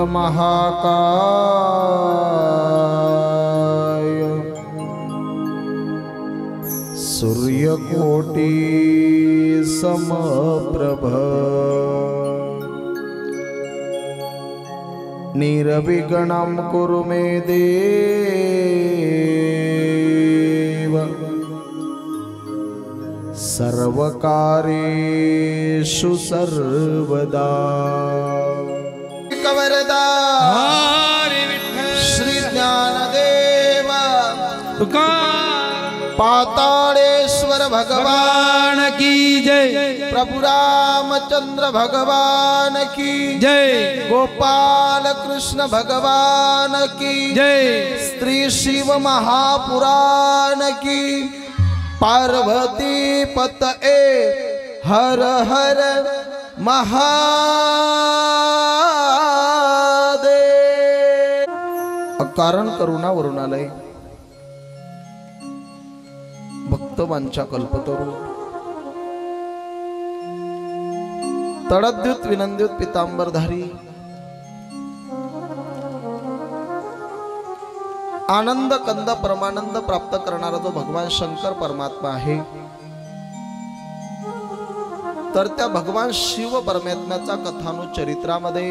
महाकाय सूर्यकोटि समप्रभ निर्विघ्नं कुरु मे देव सर्वकार्येषु सर्वदा। कवरदा श्री ज्ञानदेव पातालेश्वर भगवान की जय, प्रभु रामचंद्र भगवान की जय, गोपाल कृष्ण भगवान की जय, श्री शिव महापुराण की, पार्वती पतये हर हर महादेव। अकारण करुणा वरुणालय भक्तवांच्या कल्पतरू तडद्युत विनंद्युत पितांबरधारी आनंद कंद परमानंद प्राप्त करणारा जो भगवान शंकर परमात्मा आहे, तर त्या भगवान शिव परमात्म्याच्या कथानुचरित्रामध्ये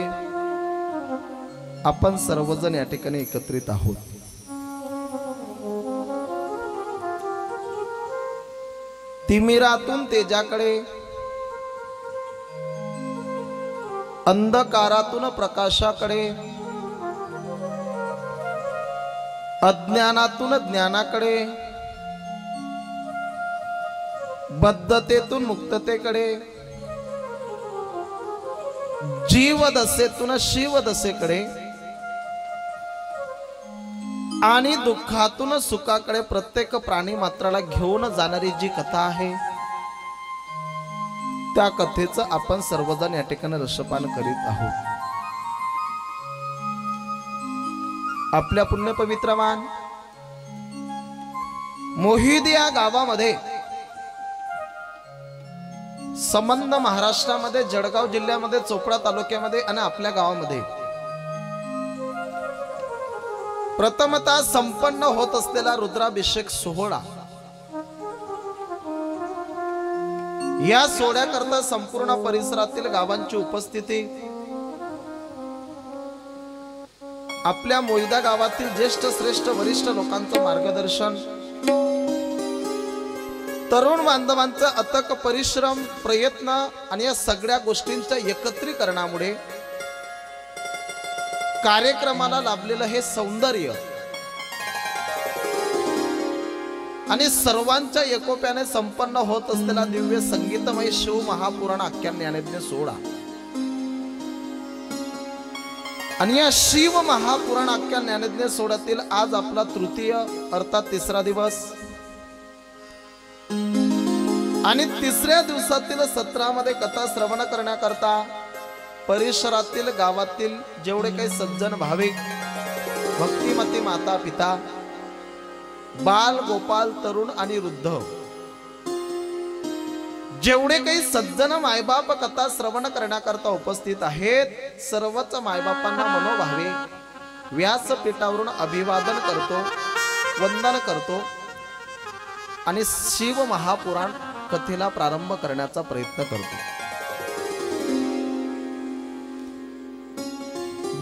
आपण सर्वजण या ठिकाणी एकत्रित आहोत। तिमिरातून तेजाकडे, अंधकारातून प्रकाशाकडे, अज्ञानातून ज्ञानाकडे, बद्धतेतून मुक्ततेकडे, जीवदशेतून शिवदशेकडे आणि दुःखातून सुखाकडे प्रत्येक प्राणी मात्राला घेऊन जाणारी जी कथा आहे, त्या कथेचं आपण सर्वजण या ठिकाणी रसपान करीत आहोत। आपल्या पुण्य पवित्रमान मोहिद या गावामध्ये, संबंध महाराष्ट्रामध्ये, जळगाव जिल्ह्यामध्ये, चोपडा तालुक्यामध्ये आणि आपल्या गावामध्ये प्रथमतः संपन्न होत असलेला रुद्राभिषेक सोहळा, या सोहळ्याकरता संपूर्ण परिसरातील गावांची उपस्थिती, आपल्या मोयदा गावातील ज्येष्ठ श्रेष्ठ वरिष्ठ लोकांचं मार्गदर्शन, तरुण बांधवांचा अथक परिश्रम प्रयत्न आणि या सगळ्या गोष्टींच्या एकत्रीकरणामुळे कार्यक्रमाला लाभलेलं हे सौंदर्य आणि सर्वांच्या एकोप्याने संपन्न होत असलेला दिव्य संगीतमय शिव महापुराण आख्यान ज्ञानज्ञ सोहळा आणि या शिव महापुराण आख्यान ज्ञानज्ञ सोहळ्यातील आज आपला तृतीय अर्थात तिसरा दिवस आणि तिसऱ्या दिवसातील सत्रामध्ये कथा श्रवण करण्याकरता परिसरातील गावातील जेवढे काही सज्जन भाविक, भक्तिमती माता पिता, बाल गोपाल तरुण आणि वृद्ध, जेवढे काही सज्जन मायबाप कथा श्रवण करण्याकरता उपस्थित आहेत, सर्वच मायबापांना मनोभावे व्यासपीठावरून अभिवादन करतो, वंदन करतो आणि शिव महापुराण कथेला प्रारंभ करण्याचा प्रयत्न करतो।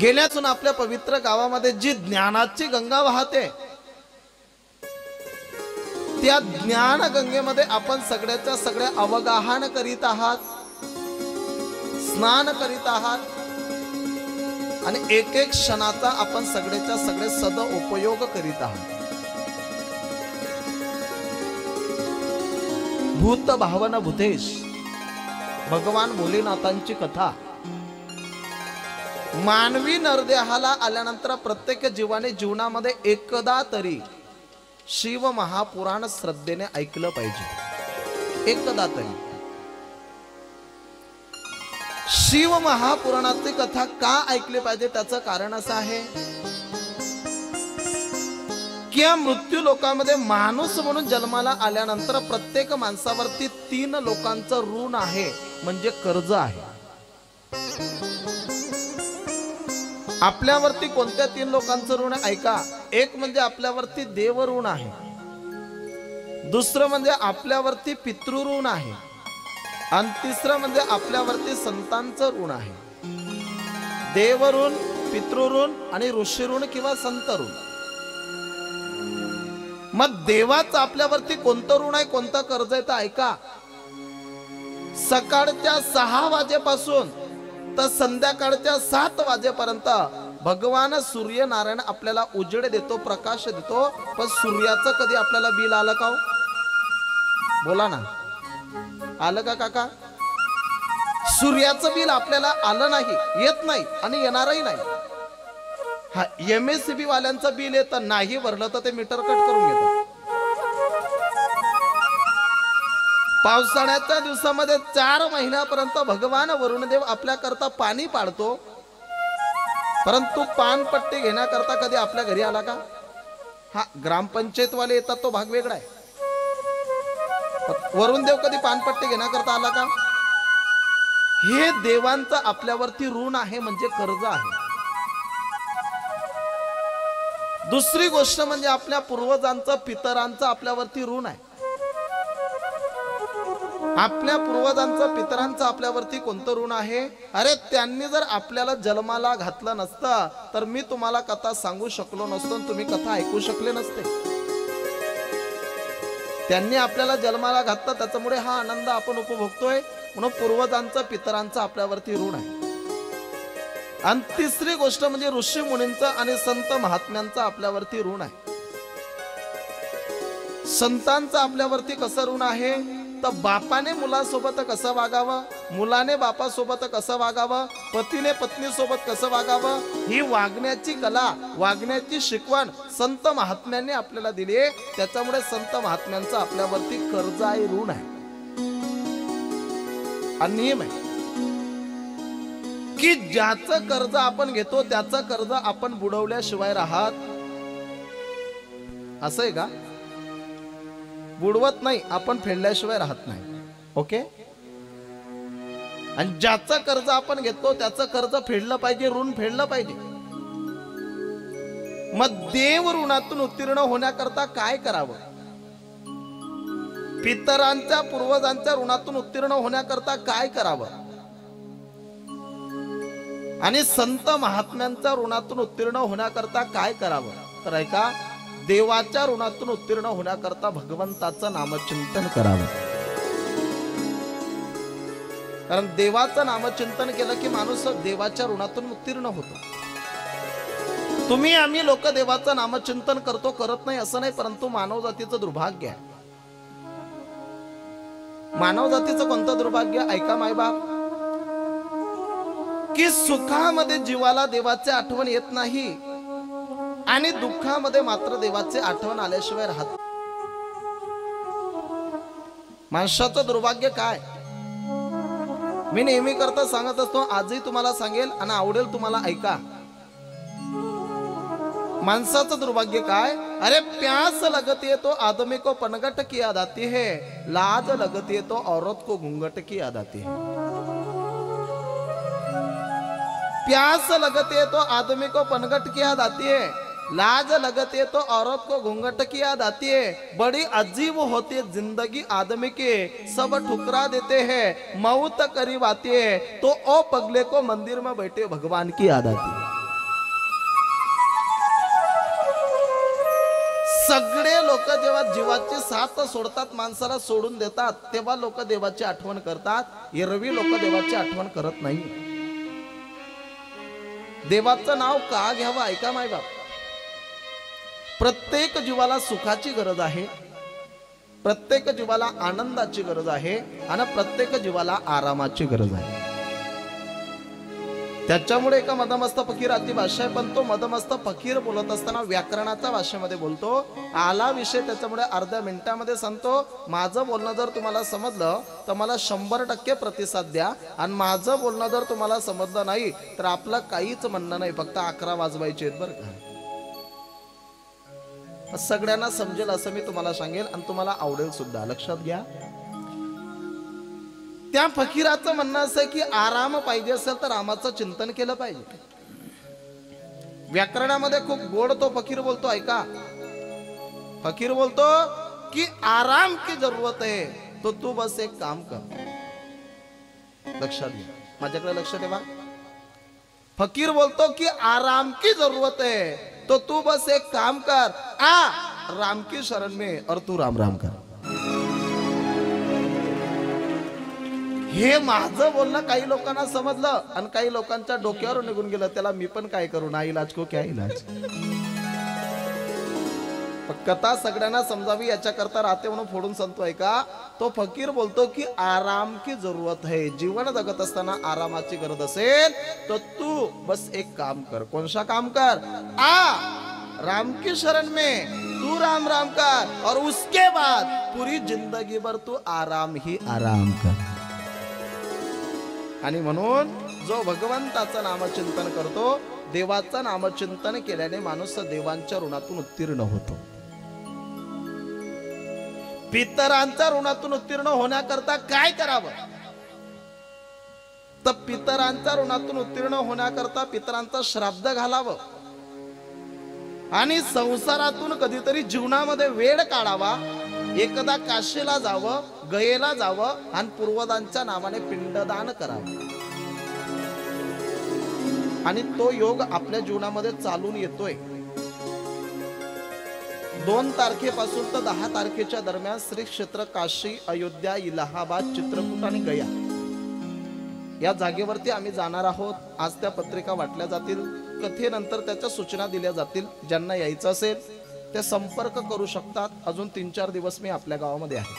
गेल्यातून आपल्या पवित्र गावामध्ये जी ज्ञानाची गंगा वाहते, त्या ज्ञान गंगेमध्ये आपण सगळ्याच्या सगळ्या अवगाहन करीत आहात, स्नान करीत आहात आणि एक एक क्षणाचा आपण सगळ्याच्या सगळे सद उपयोग करीत आहात। भूत भावन भूतेश भगवान भोलेनाथांची कथा मानवी नरदेहाला आल्यानंतर प्रत्येक जीवाने जीवनामध्ये एकदा तरी शिव महापुराण श्रद्धेने ऐकलं पाहिजे। एकदा तरी शिव महापुराणाची कथा का ऐकली पाहिजे, त्याचं कारण असं आहे की या मृत्यू लोकांमध्ये माणूस म्हणून जन्माला आल्यानंतर प्रत्येक माणसावरती 3 लोकांचं ऋण आहे, म्हणजे कर्ज आहे। आपल्यावरती कोणत्या 3 लोकांचं ऋण आहे ऐका. एक म्हणजे आपल्यावरती देव ऋण आहे, दुसरं म्हणजे आपल्यावरती पितृ ऋण आहे, आणि तिसरं म्हणजे आपल्यावरती संतांचं ऋण आहे. देव ऋण, पितृ ऋण आणि ऋषी ऋण किंवा संत ऋण. मग देवाचं आपल्यावरती कोणतं ऋण आहे, कोणतं कर्ज आहे तर ऐका. सकाळच्या 6 वाजेपासून तर संध्याकाळच्या 7 वाजेपर्यंत भगवान सूर्यनारायण आपल्याला उजेड देतो, प्रकाश देतो. पण सूर्याचं कधी आपल्याला बिल आलं का? बोला ना, आलं का काका? सूर्याचं बिल आपल्याला आलं नाही, येत नाही आणि येणारही नाही. हा MSCB वाल्यांचं बिल येतं, नाही भरलं तर ते मीटर कट करून घेतात. पावसाळ्याच्या दिवसामध्ये 4 महिन्यापर्यंत भगवान वरुणदेव आपल्या करता पाणी पाडतो, परंतु पानपट्टी घेण्याकरता कधी आपल्या घरी आला का? हा ग्रामपंचायत वाले येतात, तो भाग वेगळा आहे. वरुणदेव कधी पानपट्टी घेण्याकरता आला का? हे देवांचं आपल्यावरती ऋण आहे, म्हणजे कर्ज आहे. दुसरी गोष्ट म्हणजे आपल्या पूर्वजांचं, पितरांचं आपल्यावरती ऋण आहे. आपल्या पूर्वजांचं, पितरांचं आपल्यावरती कोणतं ऋण आहे? अरे त्यांनी जर आपल्याला जन्माला घातलं नसतं तर मी तुम्हाला कथा सांगू शकलो नसतो, तुम्ही कथा ऐकू शकले नसते. त्यांनी आपल्याला जन्माला घातलं, त्याच्यामुळे हा आनंद आपण उपभोगतोय. म्हणून पूर्वजांचं, पितरांचं आपल्यावरती ऋण आहे. आणि तिसरी गोष्ट म्हणजे ऋषी मुनींचं आणि संत महात्म्यांचं आपल्यावरती ऋण आहे. संतांचं आपल्यावरती कसं ऋण आहे तर बापाने मुलासोबत कसं वागावं, मुलाने बापासोबत कसं वागावं, पतीने पत्नीसोबत कसं वागावं, ही वागण्याची कला, वागण्याची शिकवण संत महात्म्यांनी आपल्याला दिली आहे. त्याच्यामुळे संत महात्म्यांचं आपल्यावरती कर्ज आहे, ऋण आहे आणि नियम आहे की ज्याचं कर्ज आपण घेतो त्याचं कर्ज आपण बुडवल्याशिवाय राहत. असं आहे का? बुडवत नाही आपण, फेडल्याशिवाय राहत नाही. ओके. आणि ज्याचं कर्ज आपण घेतो त्याचं कर्ज फेडलं पाहिजे, ऋण फेडलं पाहिजे. मग देव ऋणातून उत्तीर्ण होण्याकरता काय करावं? पितरांच्या, पूर्वजांच्या ऋणातून उत्तीर्ण होण्याकरता काय करावं? आणि संत महात्म्यांच्या ऋणातून उत्तीर्ण होण्याकरता काय करावं? तर ऐका, देवाच्या ऋणातून उत्तीर्ण होण्याकरता भगवंताचं नामचिंतन करावं. कारण देवाचं नामचिंतन केलं की माणूस देवाच्या ऋणातून उत्तीर्ण होतो. तुम्ही आम्ही लोक देवाचं नामचिंतन करतो, करत नाही असं नाही, परंतु मानव जातीचं दुर्भाग्य आहे. मानव जातीचं कोणतं दुर्भाग्य? ऐका मायबाप, की सुखामध्ये जीवाला देवाचे आठवण येत नाही आणि दुःखामध्ये मात्र देवाचे आठवण आल्याशिवाय राहत. माणसाचं दुर्भाग्य काय? मी नेहमी करता सांगत असतो, आजही तुम्हाला सांगेल आणि आवडेल तुम्हाला, ऐका. माणसाचं दुर्भाग्य काय? अरे प्यास लगती है तो आदमी को पनगट की याद आती है, लाज लगती है तो औरत को घूंघट की याद आती है. प्यास लगती है तो आदमी को पनगट की याद आती है, लाज लगती है तो औरत को घूंघट की याद आती है. बड़ी अजीब होती है जिंदगी आदमी की, सब ठुकरा देते हैं, मौत करीब आती है तो ओ पगले को मंदिर में बैठे भगवान की याद आती है. सगळे लोक जेव्हा जीवाची साथ सोडतात, माणसाला सोडून देतात, तेव्हा लोक देवाची आठवण करतात. एरवी लोक देवाची आठवण करत नाही. देवाचं नाव का घ्यावं? ऐका मायबाप, प्रत्येक जीवाला सुखाची गरज आहे, प्रत्येक जीवाला आनंदाची गरज आहे आणि प्रत्येक जीवाला आरामाची गरज आहे. त्याच्यामुळे एका मदमस्त फकीराची भाषा आहे, पण तो मदमस्त फकीर बोलत असताना व्याकरणाच्या भाषेमध्ये बोलतो. आला विषय त्याच्यामुळे अर्ध्या मिनिटामध्ये सांगतो. माझं बोलणं जर तुम्हाला समजलं तर मला 100% प्रतिसाद द्या, आणि माझं बोलणं जर तुम्हाला समजलं नाही तर आपलं काहीच म्हणणं नाही, फक्त 11 वाजवायचे आहेत बरं का. सगळ्यांना समजेल असं मी तुम्हाला सांगेल आणि तुम्हाला आवडेल सुद्धा. लक्षात घ्या, त्या फकीराचं म्हणणं असं की आराम पाहिजे असेल तर रामाचं चिंतन केलं पाहिजे. व्याकरणामध्ये खूप गोड तो फकीर बोलतो, ऐका. फकीर बोलतो की आराम की जरूरत है तो तू बस एक काम कर. लक्षात घ्या, माझ्याकडे लक्ष ठेवा. फकीर बोलतो की आराम की जरूरत है तो तू बस एक काम कर, राम की शरण में और तू राम राम कर. हे माझं बोलणं काही लोकांना समजलं आणि काही लोकांच्या डोक्यावर निघून गेलं. त्याला मी पण काय करू, ना इलाज को क्या इलाज. कथा सगळ्यांना समजावी याच्याकरता राहते म्हणून फोडून सांगतोय का. तो फकीर बोलतो की आराम की जरूरत है. जीवन जगत असताना आरामाची गरज असेल तर तू बस एक काम कर. कोणसा काम कर, राम की शरण में तू राम राम कर और उसके बाद पूरी जिंदगी भर तू आराम ही आराम कर. आणि म्हणून जो भगवंताचं नामचिंतन करतो, देवाचं नामचिंतन केल्याने माणूस देवांच्या ऋणातून उत्तीर्ण होतो. पितरांच्या ऋणातून उत्तीर्ण होण्याकरता काय करावं, तर पितरांच्या ऋणातून उत्तीर्ण होण्याकरता पितरांचा श्राद्ध घालावं आणि संसारातून कधीतरी जीवनामध्ये वेळ काढावा. एकदा काशीला जावं, गयेला जावं आणि पूर्वजांच्या नावाने पिंडदान करावं. आणि तो योग आपल्या जीवनामध्ये चालून येतोय. 2 तारखेपासून तर 10 तारखेच्या दरम्यान श्री क्षेत्र काशी, अयोध्या, इलाहाबाद, चित्रकूट आणि गया या जागेवरती आम्ही जाणार आहोत. आज त्या पत्रिका वाटल्या जातील, कथेनंतर त्याच्या सूचना दिल्या जातील. ज्यांना यायचं असेल ते संपर्क करू शकतात. अजून 3-4 दिवस मी आपल्या गावामध्ये आहे.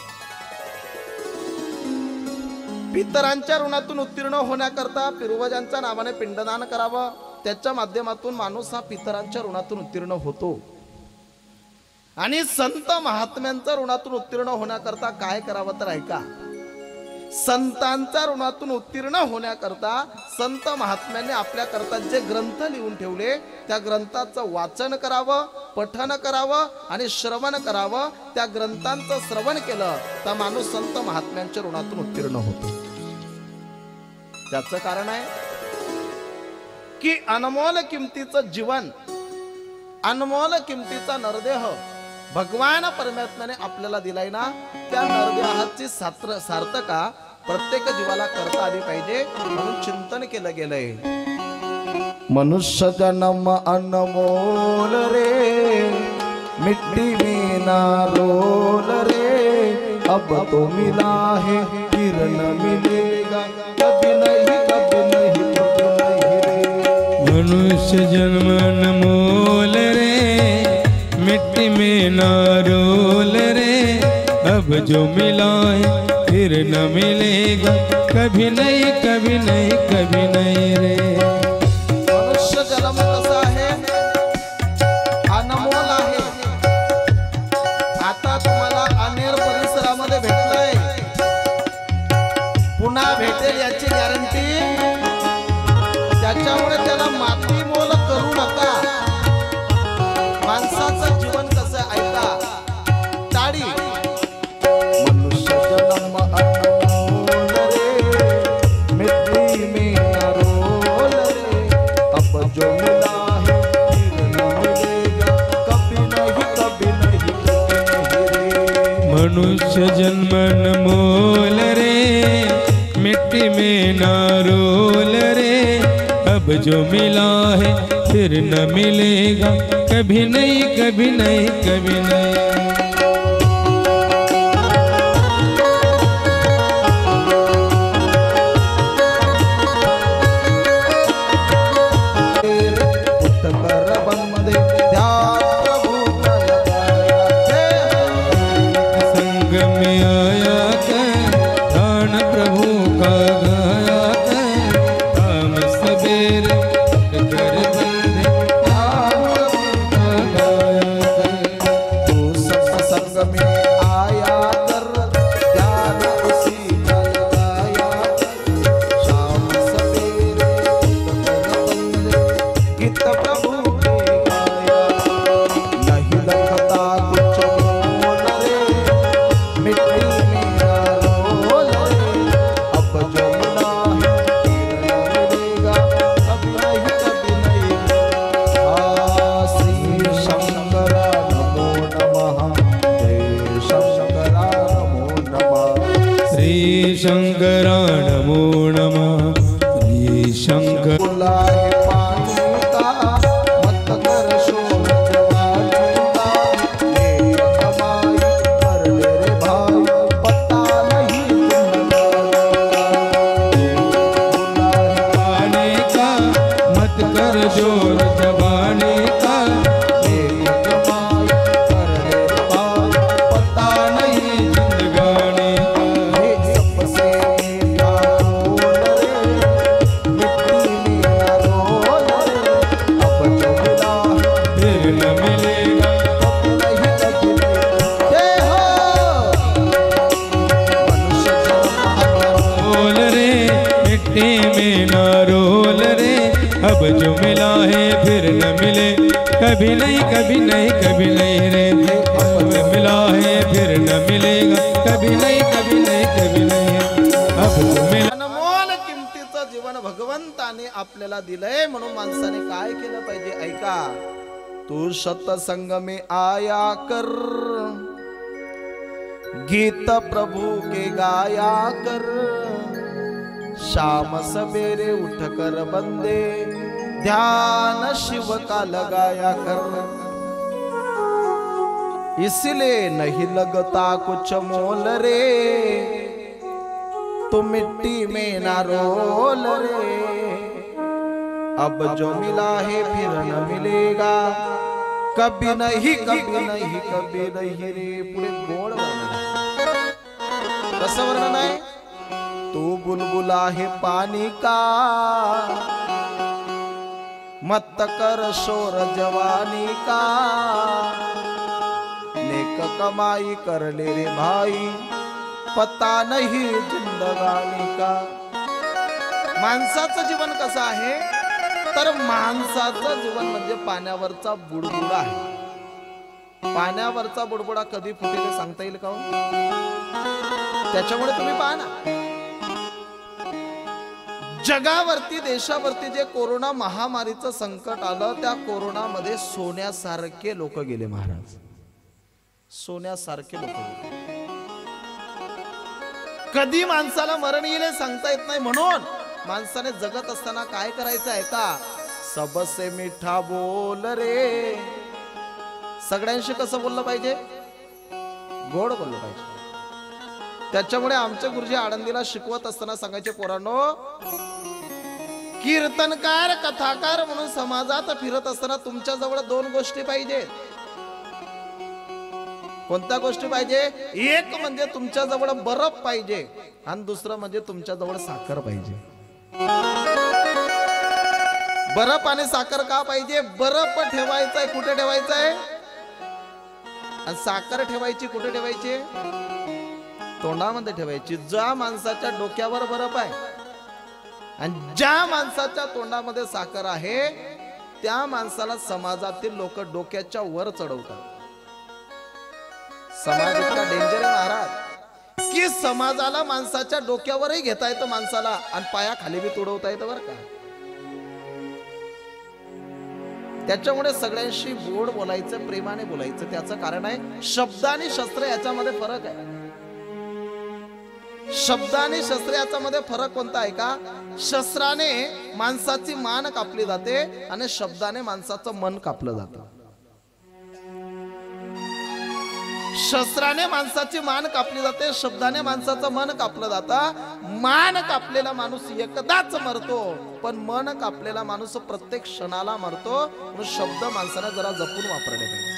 पितरांच्या ऋणातून उत्तीर्ण होण्याकरता पूर्वजांच्या नावाने पिंडदान करावं. त्याच्या माध्यमातून माणूस हा पितरांच्या ऋणातून उत्तीर्ण होतो. आणि संत महात्म्यांच्या ऋणातून उत्तीर्ण होण्याकरता काय करावं तर ऐका. संतांच्या ऋणातून उत्तीर्ण होण्याकरता संत महात्म्यांनी आपल्या करता जे ग्रंथ लिहून ठेवले त्या ग्रंथाचं वाचन करावं, पठन करावं आणि श्रवण करावं. त्या ग्रंथांचं श्रवण केलं तर माणूस संत महात्म्यांच्या ऋणातून उत्तीर्ण होतो. त्याचं कारण आहे की अनमोल किमतीचं जीवन, अनमोल किमतीचा नरदेह भगवान परमात्म्याने आपल्याला दिलाय ना. त्या नरदेहाची सार्थका प्रत्येक जीवाला करता आली पाहिजे म्हणून चिंतन केलं गेलंय. मनुष्य जन्म अनमोल रे, मिट्टी में ना रोल रे, अब तो मिला है फिर न मिलेगा, कभी नहीं कभी नहीं कभी नहीं रे. मनुष्य जन्म अनमोल रे, मिट्टी में ना रोल रे, अब जो मिला है फिर न मिलेगा, कभी नहीं कभी नहीं कभी नहीं रे. मनुष्य जन्म कसा आहे, अनमोल आहे. आता तुम्हाला अनेर परिसरामध्ये भेटलंय, पुन्हा भेटेल याची गॅरंटी. त्याच्यामुळे त्याला माती मोल करू नका. माणसाचं जीवन कसं ऐका, टाळी. मनुष्य जन्म अनमोल रे, मिट्टी में ना रोल रे, अब जो मिला है फिर न मिलेगा, कभी नहीं कभी नहीं कभी नहीं रे. मनुष्य जन्म अनमोल रे, मिट्टी में ना रोल रे, अब जो मिला है फिर न मिलेगा, कभी नहीं कभी नहीं कभी नहीं. संग में आया कर ध्यान प्रभु का गाया कर, काम सबेरे कर बंदे ध्यान प्रभु का गाया कर. तू शंकरा नमो नमः श्री शंकर बुलाए पानी का मत कर शोर जवानी का ले कमाई कर ले रे भाई पता नहीं पाने का मत कर जोर जबाने का ले कमाई कर ले रे भाई पता नहीं जिंदगानी का हे सबसे मीठा बोल रे मिट्टी में रोल रे अब जो मिला फिर न मिलेगा नहीं कभी जय हो मनुष्य जन्म रोल रे मिट्टी में ना रोल रे अब जो मिला है फिर न मिले कभी नहीं कभी नहीं कभी नहीं रे अब मिला है फिर न मिलेगा कभी नहीं कभी नहीं कभी नहीं अब जो मिला अनमोल किमतीचं जीवन भगवंताने आपल्याला दिलंय म्हणून माणसाने काय केलं पाहिजे ऐका तू सत्संग में आया कर गीत प्रभु के गाया कर शाम सवेरे उठ कर बंदे ध्यान शिव का लगाया कर इसलिए नहीं लगता कुछ मोल रे तो मिट्टी में ना रोल रे अब जो मिला है फिर न मिलेगा कभी नहीं कभी नहीं कभी नहीं रे पुढे गोड वर्णन आहे. कसं वर्णन आहे तू बुलबुला है पानी का मत कर शोर जवानी का नेक कमाई कर ले रे भाई पता नहीं जिंदगानी का. माणसाचं जीवन कसं आहे तर माणसाचं जीवन म्हणजे पाण्यावरचा बुडबुडा आहे. पाण्यावरचा बुडबुडा कधी फुटेल सांगता येईल का हो? त्याच्यामुळे तुम्ही पहा ना जगावरती देशावरती जे कोरोना महामारीचं संकट आलं त्या कोरोनामध्ये सोन्यासारखे लोक गेले महाराज. सोन्यासारखे लोक गेले. कधी माणसाला मरण येईल सांगता येत नाही म्हणून माणसाने जगत असताना काय करायचं आहे का सबसे मिठा बोल रे. सगळ्यांशी कसं बोललं पाहिजे गोड बोललं पाहिजे. त्याच्यामुळे आमचे गुरुजी आळंदीला शिकवत असताना सांगायचे पोरांनो कीर्तनकार कथाकार म्हणून समाजात फिरत असताना तुमच्या जवळ दोन गोष्टी पाहिजेत. कोणत्या गोष्टी पाहिजे एक म्हणजे तुमच्या जवळ बर्फ पाहिजे आणि दुसरं म्हणजे तुमच्या जवळ साखर पाहिजे. बर्फ आणि साखर का पाहिजे बर्फ ठेवायचा आहे कुठे ठेवायचा आहे आणि साखर ठेवायची कुठे ठेवायची तोंडामध्ये ठेवायची. ज्या माणसाच्या डोक्यावर बर्फ आहे आणि ज्या माणसाच्या तोंडामध्ये साखर आहे त्या माणसाला समाजातील लोक डोक्याच्या वर चढवतात. समाज इतका डेंजर आहे महाराज की समाजाला माणसाच्या डोक्यावरही घेता येतं माणसाला आणि पायाखाली बी तुडवता येतं बरं का. त्याच्यामुळे सगळ्यांशी गोड बोलायचं प्रेमाने बोलायचं. त्याचं कारण आहे शब्द आणि शस्त्र याच्यामध्ये फरक आहे. शब्द आणि शस्त्र याच्यामध्ये फरक कोणता आहे का शस्त्राने माणसाची मान कापली जाते आणि शब्दाने माणसाचं मन कापलं जातं. शस्त्राने माणसाची मान कापली जाते शब्दाने माणसाचं मन कापलं जातं. मान कापलेला माणूस एकदाच मरतो पण मन कापलेला माणूस प्रत्येक क्षणाला मरतो. म्हणून शब्द माणसाने जरा जपून वापरले पाहिजे.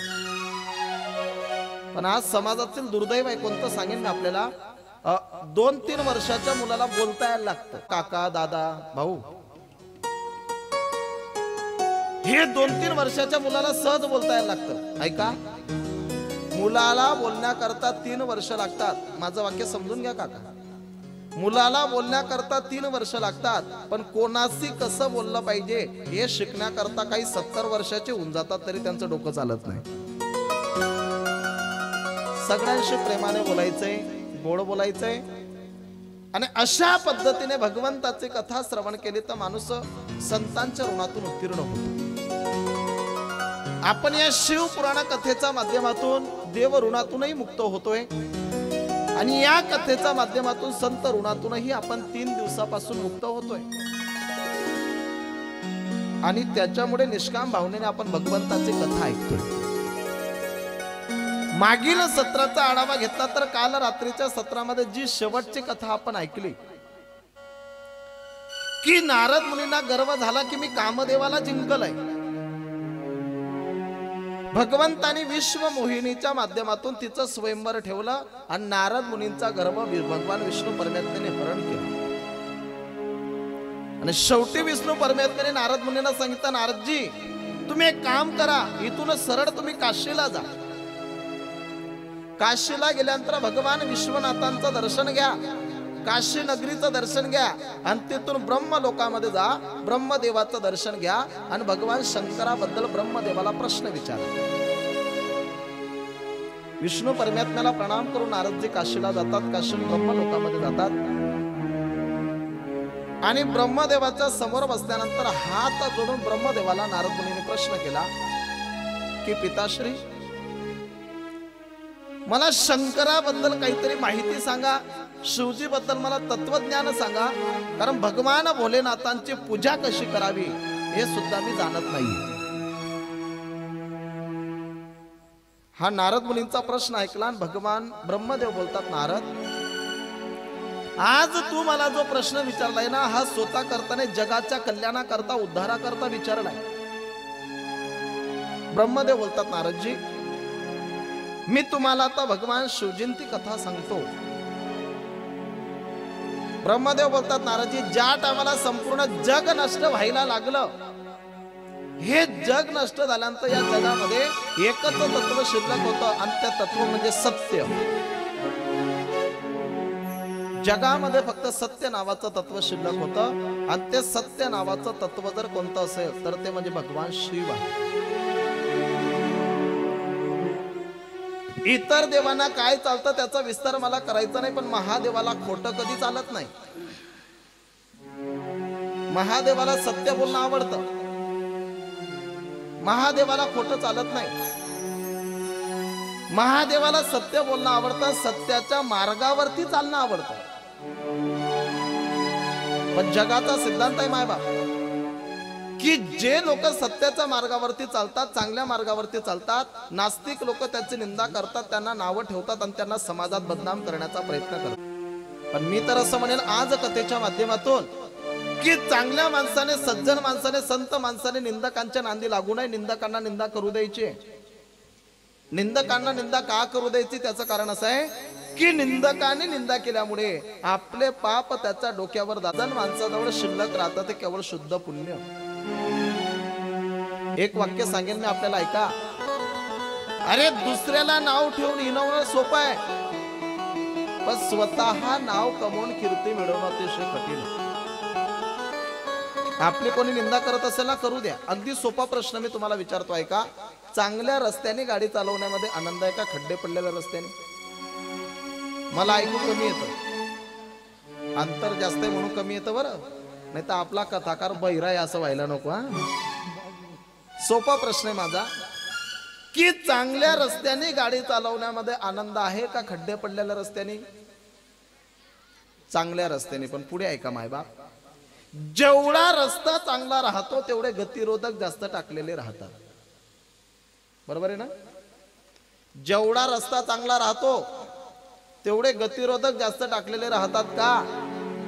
पण आज समाजातील दुर्दैव आहे कोणतं सांगेन ना आपल्याला 2-3 वर्षाच्या मुलाला बोलता यायला लागतं काका दादा भाऊ. हे 2-3 वर्षाच्या मुलाला सहज बोलता यायला लागतं. ऐका मुलाला बोलण्याकरता 3 वर्ष लागतात. माझं वाक्य समजून घ्या काका. मुलाला बोलण्याकरता 3 वर्ष लागतात पण कोणाशी कसं बोललं पाहिजे हे शिकण्याकरता काही 70 वर्षाचे होऊन जातात तरी त्यांचं डोकं चालत नाही. सगळ्यांशी प्रेमाने बोलायचंय गोड बोलायचंय आणि अशा पद्धतीने भगवंताची कथा श्रवण केली तर माणूस संतांच्या ऋणातून उत्तीर्ण होतो. आपण या शिव पुराण कथेच्या माध्यमातून देव ऋणातूनही मुक्त होतोय आणि या कथेच्या माध्यमातून संत ऋणातूनही आपण 3 दिवसापासून मुक्त होतोय आणि त्याच्यामुळे निष्काम भावनेने आपण भगवंताची कथा ऐकतोय. मागील सत्राचा आढावा घेतला तर काल रात्रीच्या सत्रामध्ये जी शेवटची कथा आपण ऐकली की नारद मुनींना गर्व झाला की मी कामदेवाला जिंकलय. भगवंतानी विश्व मोहिनीच्या माध्यमातून तिचं स्वयंवर ठेवलं आणि नारद मुनींचा गर्व भगवान विष्णू परमात्म्याने हरण केला. आणि शेवटी विष्णू परमात्म्याने नारद मुनींना सांगितलं, नारदजी तुम्ही एक काम करा, इथून सरळ तुम्ही काशीला जा. काशीला गेल्यानंतर भगवान विश्वनाथांचं दर्शन घ्या, काशी नगरीचं दर्शन घ्या आणि तिथून ब्रह्मलोकामध्ये जा, ब्रह्मदेवाचं दर्शन घ्या आणि भगवान शंकराबद्दल ब्रह्मदेवाला प्रश्न विचारा. विष्णू परमात्म्याला प्रणाम करून नारदजी काशीला जातात, काशी ब्रह्मलोकामध्ये जातात आणि ब्रह्मदेवाच्या समोर बसल्यानंतर हात जोडून ब्रह्मदेवाला नारद मुनीने प्रश्न केला की पिताश्री मला शंकराबद्दल काहीतरी माहिती सांगा, शिवजी बद्दल मला तत्वज्ञान सांगा, कारण भगवान भोलेनाथांची पूजा कशी करावी हे सुद्धा मी जाणत नाही. हा नारद मुनींचा प्रश्न ऐकला आणि भगवान ब्रह्मदेव बोलतात, नारद आज तू मला जो प्रश्न विचारलाय ना, हा स्वतः करताना जगाच्या कल्याणाकरता उद्धाराकरता विचारलाय. ब्रह्मदेव बोलतात, नारदजी मी तुम्हाला आता भगवान शिवजींची कथा सांगतो. ब्रह्मदेव बोलतात, नारदजी ज्या टायमाला संपूर्ण जग नष्ट व्हायला लागलं, हे जग नष्ट झाल्यानंतर या जगामध्ये एकच तत्व शिल्लक होतं आणि ते तत्व म्हणजे सत्य. जगामध्ये फक्त सत्य नावाचं तत्व शिल्लक होतं आणि ते सत्य नावाचं तत्व जर कोणतं असेल तर ते म्हणजे भगवान शिव आहे. इतर देवांना काय चालतं त्याचा विस्तार मला करायचा नाही, पण महादेवाला खोटं कधी चालत नाही. महादेवाला सत्य बोलणं आवडतं, महादेवाला खोटं चालत नाही. महादेवाला सत्य बोलणं आवडतं, सत्याच्या मार्गावरती चालणं आवडतं. पण जगाचा सिद्धांत आहे मायबाप की जे लोक सत्याच्या मार्गावरती चालतात, चांगल्या मार्गावरती चालतात, नास्तिक लोक त्याची निंदा करतात, त्यांना नावं ठेवतात आणि त्यांना समाजात बदनाम करण्याचा प्रयत्न करतात. पण मी तर असं म्हणेन आज कथेच्या माध्यमातून की चांगल्या माणसाने, सज्जन माणसाने, संत माणसाने निंदकांच्या नांदी लागू नये. निंदकांना निंदा करू द्यायची. निंदकांना निंदा का करू द्यायची त्याचं कारण असं आहे की निंदकाने निंदा केल्यामुळे आपले पाप त्याच्या डोक्यावर दादन माणसाजवळ शिल्लक राहतं, ते केवळ शुद्ध पुण्य. एक वाक्य सांगेन मी आपल्याला, ऐका. अरे दुसऱ्याला नाव ठेवून हिणवणं सोपं आहे, पण स्वतः नाव कमवून कीर्ती मिळवणं अतिशय कठीण. आपली कोणी निंदा करत असेल ना, करू द्या. अगदी सोपा प्रश्न मी तुम्हाला विचारतो, ऐका. चांगल्या रस्त्याने गाडी चालवण्यामध्ये आनंद आहे का खड्डे पडलेल्या रस्त्याने? मला ऐकू कमी येतं, अंतर जास्त आहे म्हणून कमी येतं बरं, नाही तर आपला कथाकार बहिरा आहे असं व्हायला नको. हा सोपा प्रश्न आहे माझा की चांगल्या रस्त्याने गाडी चालवण्यामध्ये आनंद आहे का खड्डे पडलेल्या रस्त्याने? चांगल्या रस्त्याने. पण पुढे ऐका मायबाप, जेवढा रस्ता चांगला राहतो तेवढे गतिरोधक जास्त टाकलेले राहतात. बरोबर आहे ना? जेवढा रस्ता चांगला राहतो तेवढे गतिरोधक जास्त टाकलेले राहतात. का?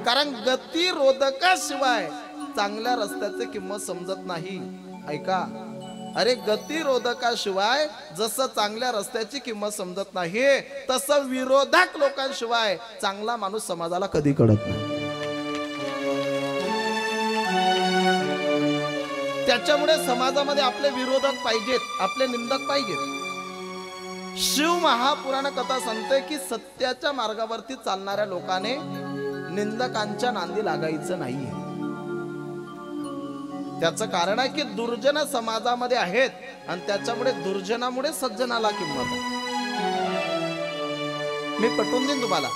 कारण गतिरोधकाशिवाय चांगल्या रस्त्याची किंमत समजत नाही. ऐका, अरे गतिरोधकाशिवाय जसं चांगल्या रस्त्याची किंमत समजत नाही, तसं विरोधक लोकांशिवाय चांगला माणूस समाजाला कधी कळत नाही. त्याच्यामुळे समाजामध्ये आपले विरोधक पाहिजेत, आपले निंदक पाहिजेत. शिव महापुराण कथा सांगते की सत्याच्या मार्गावरती चालणाऱ्या लोकांनी निंदकांच्या नांदी लागायचं नाहीये. त्याचं कारण आहे की दुर्जन समाजामध्ये आहेत आणि त्याच्यामुळे दुर्जनामुळे सज्जनाला किंमत आहे. मी पटवून देईन तुम्हाला.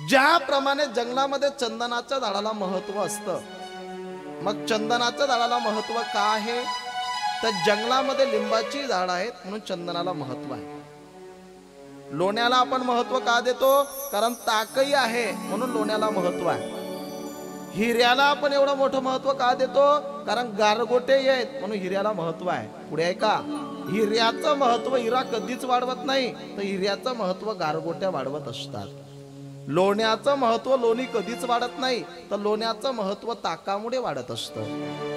ज्याप्रमाणे जंगलामध्ये चंदनाच्या झाडाला महत्व असतं, मग चंदनाच्या झाडाला महत्व का आहे? तर जंगलामध्ये लिंबाची झाड आहेत म्हणून चंदनाला महत्व आहे. लोण्याला आपण महत्व का देतो? कारण ताकही आहे म्हणून लोण्याला महत्व आहे. हिऱ्याला आपण एवढं मोठं महत्व का देतो? कारण गारगोटे आहेत म्हणून हिऱ्याला महत्व आहे. पुढे आहे का? हिऱ्याचं महत्व हिरा कधीच वाढवत नाही, तर हिऱ्याचं महत्व गारगोट्या वाढवत असतात. लोण्याचं महत्व लोणी कधीच वाढत नाही, तर लोण्याचं महत्व ताकामुळे वाढत असतं.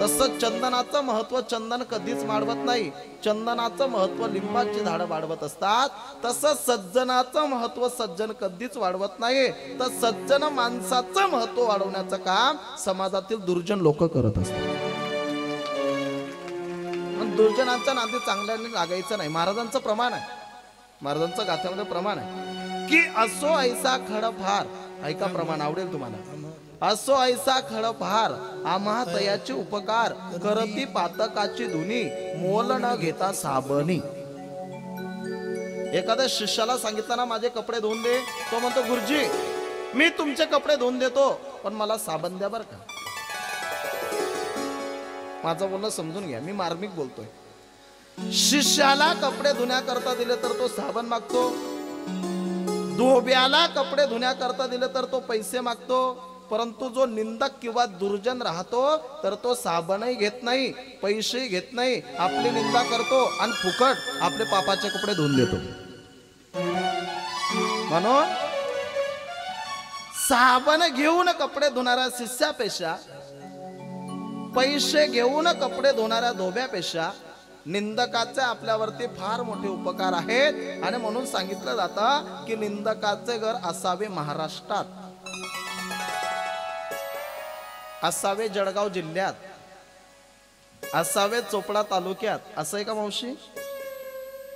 तसंच चंदनाचं महत्व चंदन कधीच वाढवत नाही, चंदनाचं महत्व लिंबाची झाडं वाढवत असतात. तसंच सज्जनाचं महत्व सज्जन कधीच वाढवत नाही, तर सज्जन माणसाचं महत्व वाढवण्याचं काम समाजातील दुर्जन लोक करत असतात. पण दुर्जनांच्या नादी चांगल्याने लागायचं नाही. महाराजांचं प्रमाण आहे, महाराजांचं गाथ्यामध्ये प्रमाण आहे की असो ऐसा खडफार. ऐका प्रमाण, आवडेल तुम्हाला. असो ऐसा खडफार आम्हा तयाचे उपकार करती पातकाची धुनी मोल न घेता साबणी. एखाद्या शिष्याला सांगितलं ना माझे कपडे धुवून दे, तो म्हणतो गुरुजी मी तुमचे कपडे धुवून देतो पण मला साबण द्या बर का. माझं बोलणं समजून घ्या, मी मार्मिक बोलतोय. शिष्याला कपडे धुण्याकरता दिले तर तो साबण मागतो, धोब्याला कपडे धुण्याकरता दिले तर तो पैसे मागतो. परंतु जो निंदक किंवा दुर्जन राहतो तर तो साबणही घेत नाही, पैसेही घेत नाही, आपली निंदा करतो आणि फुकट आपले पापाचे कपडे धुवून देतो. म्हणून साबण घेऊन कपडे धुणाऱ्या शिष्यापेक्षा, पैसे घेऊन कपडे धुणाऱ्या धोब्यापेक्षा निंदकाचे आपल्यावरती फार मोठे उपकार आहेत. आणि म्हणून सांगितलं जातं की निंदकाचे घर असावे महाराष्ट्रात, असावे जळगाव जिल्ह्यात, असावे चोपडा तालुक्यात. असं आहे का मावशी?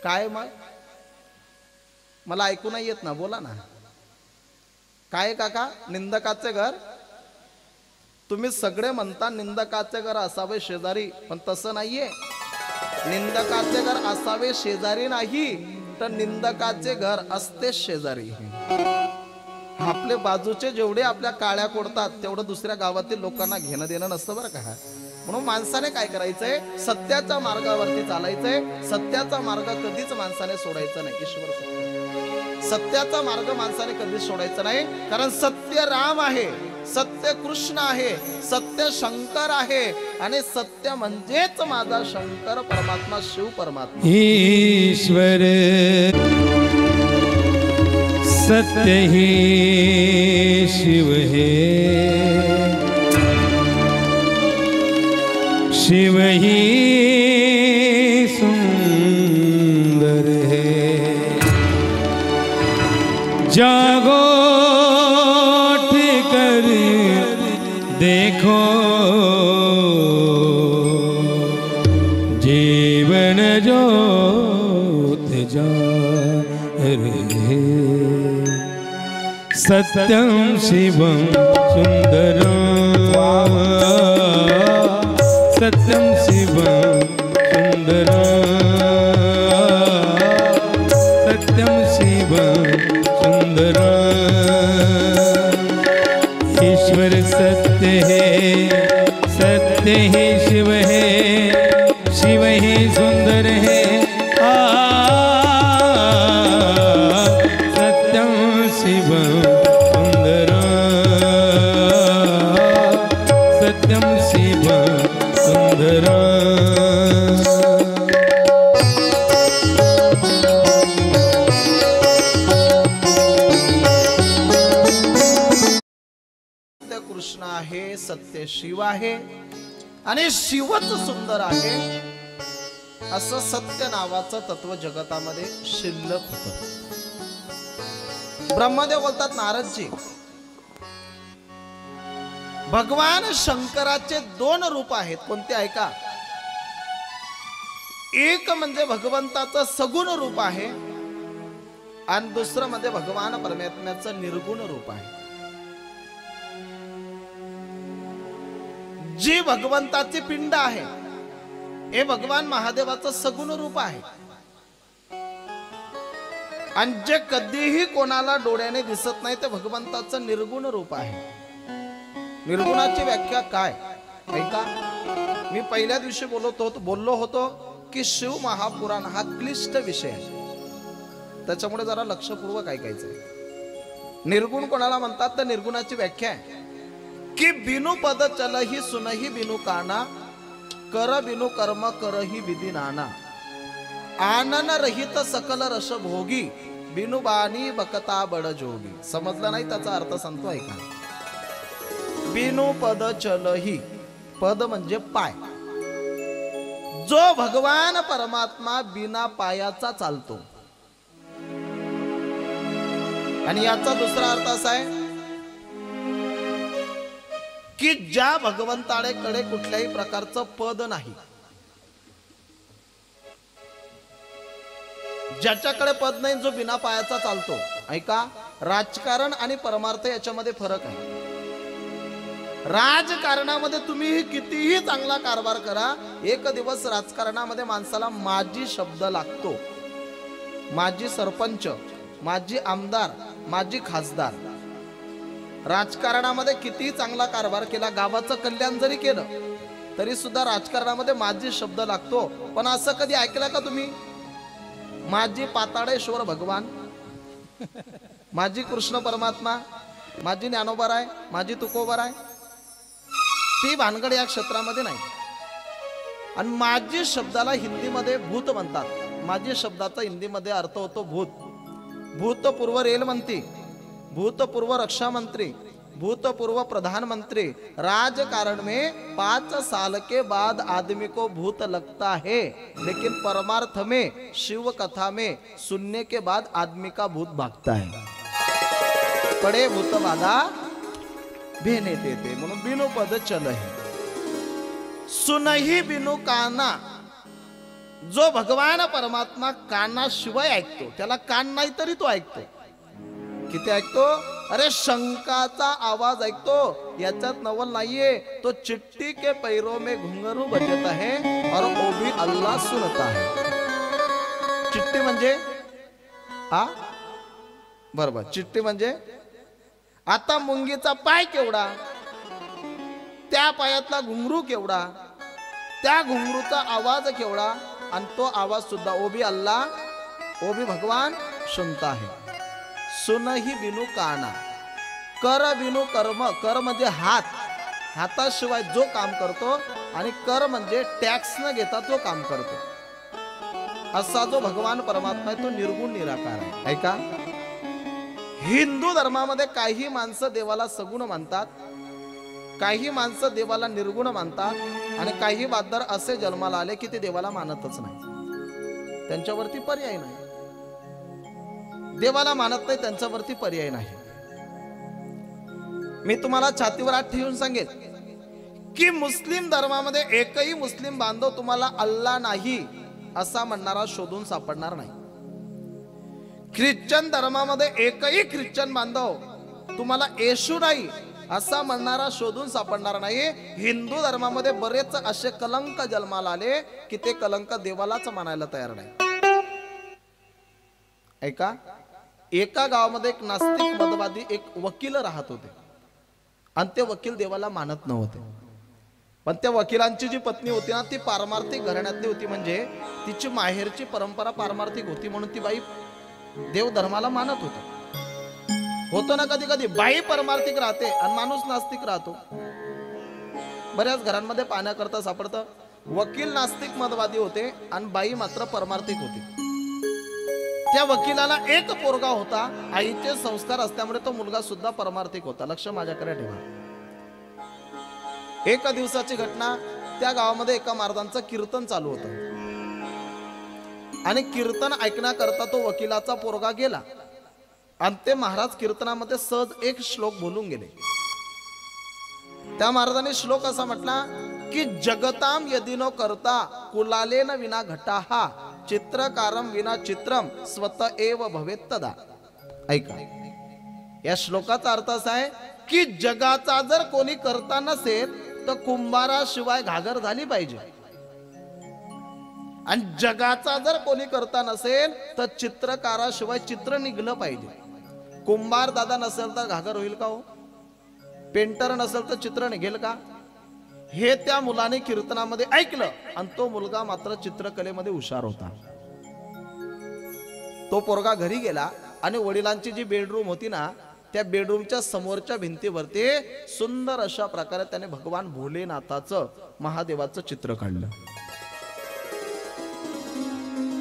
काय मग मला ऐकू नाही येत ना, बोला ना. काय काका निंदकाचे घर? तुम्ही सगळे म्हणता निंदकाचे घर असावे शेजारी, पण तसं नाहीये. निंदकाचे घर असावे शेजारी नाही, तर निंदकाचे घर असते शेजारी. आपले बाजूचे जेवढे आपल्या काळ्या कोडतात तेवढं दुसऱ्या गावातील लोकांना घेणं देणं नसतं बरं का. म्हणून माणसाने काय करायचंय? सत्याच्या मार्गावरती चालायचंय. सत्याचा मार्ग कधीच माणसाने सोडायचा नाही. ईश्वर सत्य, सत्याचा मार्ग माणसाने कधीच सोडायचा नाही. कारण सत्य राम आहे, सत्य कृष्ण आहे, सत्य शंकर आहे आणि सत्य म्हणजेच माझा शंकर परमात्मा शिव परमात्मा ईश्वर. सत्य ही शिव है, शिव ही सुंदर है. जागो कर देखो जीवन ज्योत जा रहे. सत्यम शिवम सुंदरम, सत्यम शिवम सुंदरम, सत्यम शिवम सुंदरम. ईश्वर सत्य है, सत्य ही शिव है, शिव ही सुंदर है. सत्यम शिवम सुंदरम, सत्यम शिवम सुंदरम. कृष्ण आहे, सत्य शिव आहे आणि शिवच सुंदर आहे. असं सत्य नावाचं तत्व जगतामध्ये शिल्लक होतं. ब्रह्मदेव बोलतात नारदजी, भगवान शंकराचे दोन रूप आहेत. कोणते ऐका? एक म्हणजे भगवंताचं सगुण रूप आहे आणि दुसरं म्हणजे भगवान परमात्म्याचं निर्गुण रूप आहे. जी भगवंताची पिंड आहे हे भगवान महादेवाचं सगुण रूप आहे आणि जे कधीही कोणाला डोळ्याने दिसत नाही ते भगवंताचं निर्गुण रूप आहे. निर्गुणाची व्याख्या काय ऐका. मी पहिल्या दिवशी बोललो होतो की शिव महापुराण हा क्लिष्ट विषय आहे. त्याच्यामुळे जरा लक्षपूर्वक ऐकायचंय। निर्गुण कोणाला म्हणतात तर निर्गुणाची व्याख्या आहे की बिनु पद चलही सुनही बिनु काना, कर बिनु कर्म करही विधी नाना, आनन रहित सकल रस भोगी, बिनु बानी बकता बड जोगी। समजलं नाही त्याचा अर्थ सांगतो ऐका। बिनु पद चलही, पद म्हणजे पाय, जो भगवान परमात्मा बिना पायाचा चालतो। आणि याचा दुसरा अर्थ असा आहे की ज्या भगवंताकडे कुठल्याही प्रकारचं पद नाही, ज्याच्याकडे पद नाही, जो बिना पायाचा चालतो। ऐका, राजकारण आणि परमार्थ याच्यामध्ये फरक आहे। राजकारणामध्ये तुम्ही कितीही चांगला कारभार करा, एक दिवस राजकारणामध्ये माणसाला माजी शब्द लागतो। माजी सरपंच, माजी आमदार, माजी खासदार। राजकारणामध्ये कितीही चांगला कारभार केला, गावाचं कल्याण जरी केलं तरी सुद्धा राजकारणामध्ये माजी शब्द लागतो। पण असं कधी ऐकलं का तुम्ही, माजी पाताळेश्वर भगवान, माजी कृष्ण परमात्मा, माजी ज्ञानोबा, माजी तुकोबा, ती भानगड या क्षेत्रामध्ये नाही। आणि माजी शब्दाला हिंदीमध्ये भूत म्हणतात। माजी शब्दाचा हिंदीमध्ये अर्थ होतो भूत। भूतपूर्व रेल मंत्री, भूतपूर्व रक्षा मंत्री, भूतपूर्व प्रधानमंत्री। राजकारण में 5 साल के बाद आदमी को भूत लगता है, लेकिन परमार्थ में, शिव कथा में सुनने के बाद आदमी का भूत भागता है। पड़े भूत बाधा भेने देते, म्हणून बिनु पद चलही सुनही बिनु काना। जो भगवान परमात्मा कानाशिवाय ऐकतो, त्याला कान नाही तरी तो ऐकतो। किती ऐकतो? अरे शंकाचा आवाज ऐकतो, याच्यात नवल नाहीये। तो चिट्टी के पैरों में घुंघरू बजता है और वो भी अल्लाह सुनता है। चिट्टी म्हणजे बरोबर, चिट्टी म्हणजे आता मुंगीचा पाय केवढा, त्या पायातला घुंगरू केवढा, त्या घुंगरूचा आवाज केवढा, आणि तो आवाज सुद्धा वो भी अल्लाह, वो भी भगवान सुनता है। सुनही बिनु काना, कर बिनु कर्म। कर म्हणजे हात, हाताशिवाय जो काम करतो, आणि कर म्हणजे टॅक्स न घेता तो काम करतो। असा जो भगवान परमात्मा आहे तो निर्गुण निराकार आहे। ऐका, हिंदू धर्मामध्ये काही माणसं देवाला सगुण मानतात, काही माणसं देवाला निर्गुण मानतात, आणि काही बादर असे जन्माला आले की ते देवाला मानतच नाही। त्यांच्यावरती पर्याय नाही, देवाला मानत नाही, त्यांच्यावरती पर्याय नाही। मी तुम्हाला छातीवर हात ठेवून सांगेन की मुस्लिम धर्मामध्ये एकही मुस्लिम बांधव तुम्हाला अल्लाह नाही असा म्हणणारा शोधून सापडणार नाही। ख्रिश्चन धर्मामध्ये एकही ख्रिश्चन बांधव तुम्हाला येशू नाही असा म्हणणारा शोधून सापडणार नाही। हिंदू धर्मामध्ये बरेच असे कलंक जन्माला आले की ते कलंक देवालाच मानायला तयार नाही। ऐका, एका गावामध्ये एक नास्तिक मतवादी एक वकील राहत होते, आणि ते वकील देवाला मानत नव्हते। पण त्या वकिलांची जी पत्नी होती ना, ती पारमार्थिक घराण्यातली होती, म्हणजे तिची माहेरची परंपरा पारमार्थिक होती, म्हणून ती बाई देव धर्माला मानत होती। होतो ना कधी कधी बाई परमार्थिक राहते आणि माणूस नास्तिक राहतो। बऱ्याच घरांमध्ये पाहण्याकरता सापडतं, वकील नास्तिक मतवादी होते आणि बाई मात्र परमार्थिक होती। त्या वकिलाला एक पोरगा होता, आईचे संस्कार असल्यामुळे तो मुलगा सुद्धा परमार्थिक होता। लक्ष माझ्याकडे ठेवा। एका दिवसाची घटना, त्या गावामध्ये एका महाराजांचं कीर्तन चालू होतं, आणि कीर्तन ऐकण्याकरता तो वकिलाचा पोरगा गेला, आणि ते महाराज कीर्तनामध्ये सहज एक श्लोक बोलून गेले। त्या महाराजांनी श्लोक असा म्हटला की जगताम यदि नो करता कुलालेन विना घटाहा, चित्रकारम विना चित्रम स्वत एव भवेत तदा। ऐका, या श्लोकाचा अर्थ असा आहे की जगाचा जर कोणी करता नसेल तर कुंभाराशिवाय घागर झाली पाहिजे, आणि जगाचा जर कोणी करता नसेल तर चित्रकाराशिवाय चित्र निघलं पाहिजे। कुंभार दादा नसेल तर घागर होईल का हो? पेंटर नसेल तर चित्र निघेल का? हे त्या मुलाने कीर्तनामध्ये ऐकलं, आणि तो मुलगा मात्र चित्रकलेमध्ये हुशार होता। तो पोरगा घरी गेला आणि वडिलांची जी बेडरूम होती ना, त्या बेडरूमच्या समोरच्या भिंतीवरती सुंदर अशा प्रकारे त्याने भगवान भोलेनाथाचं, महादेवाचं चित्र काढलं.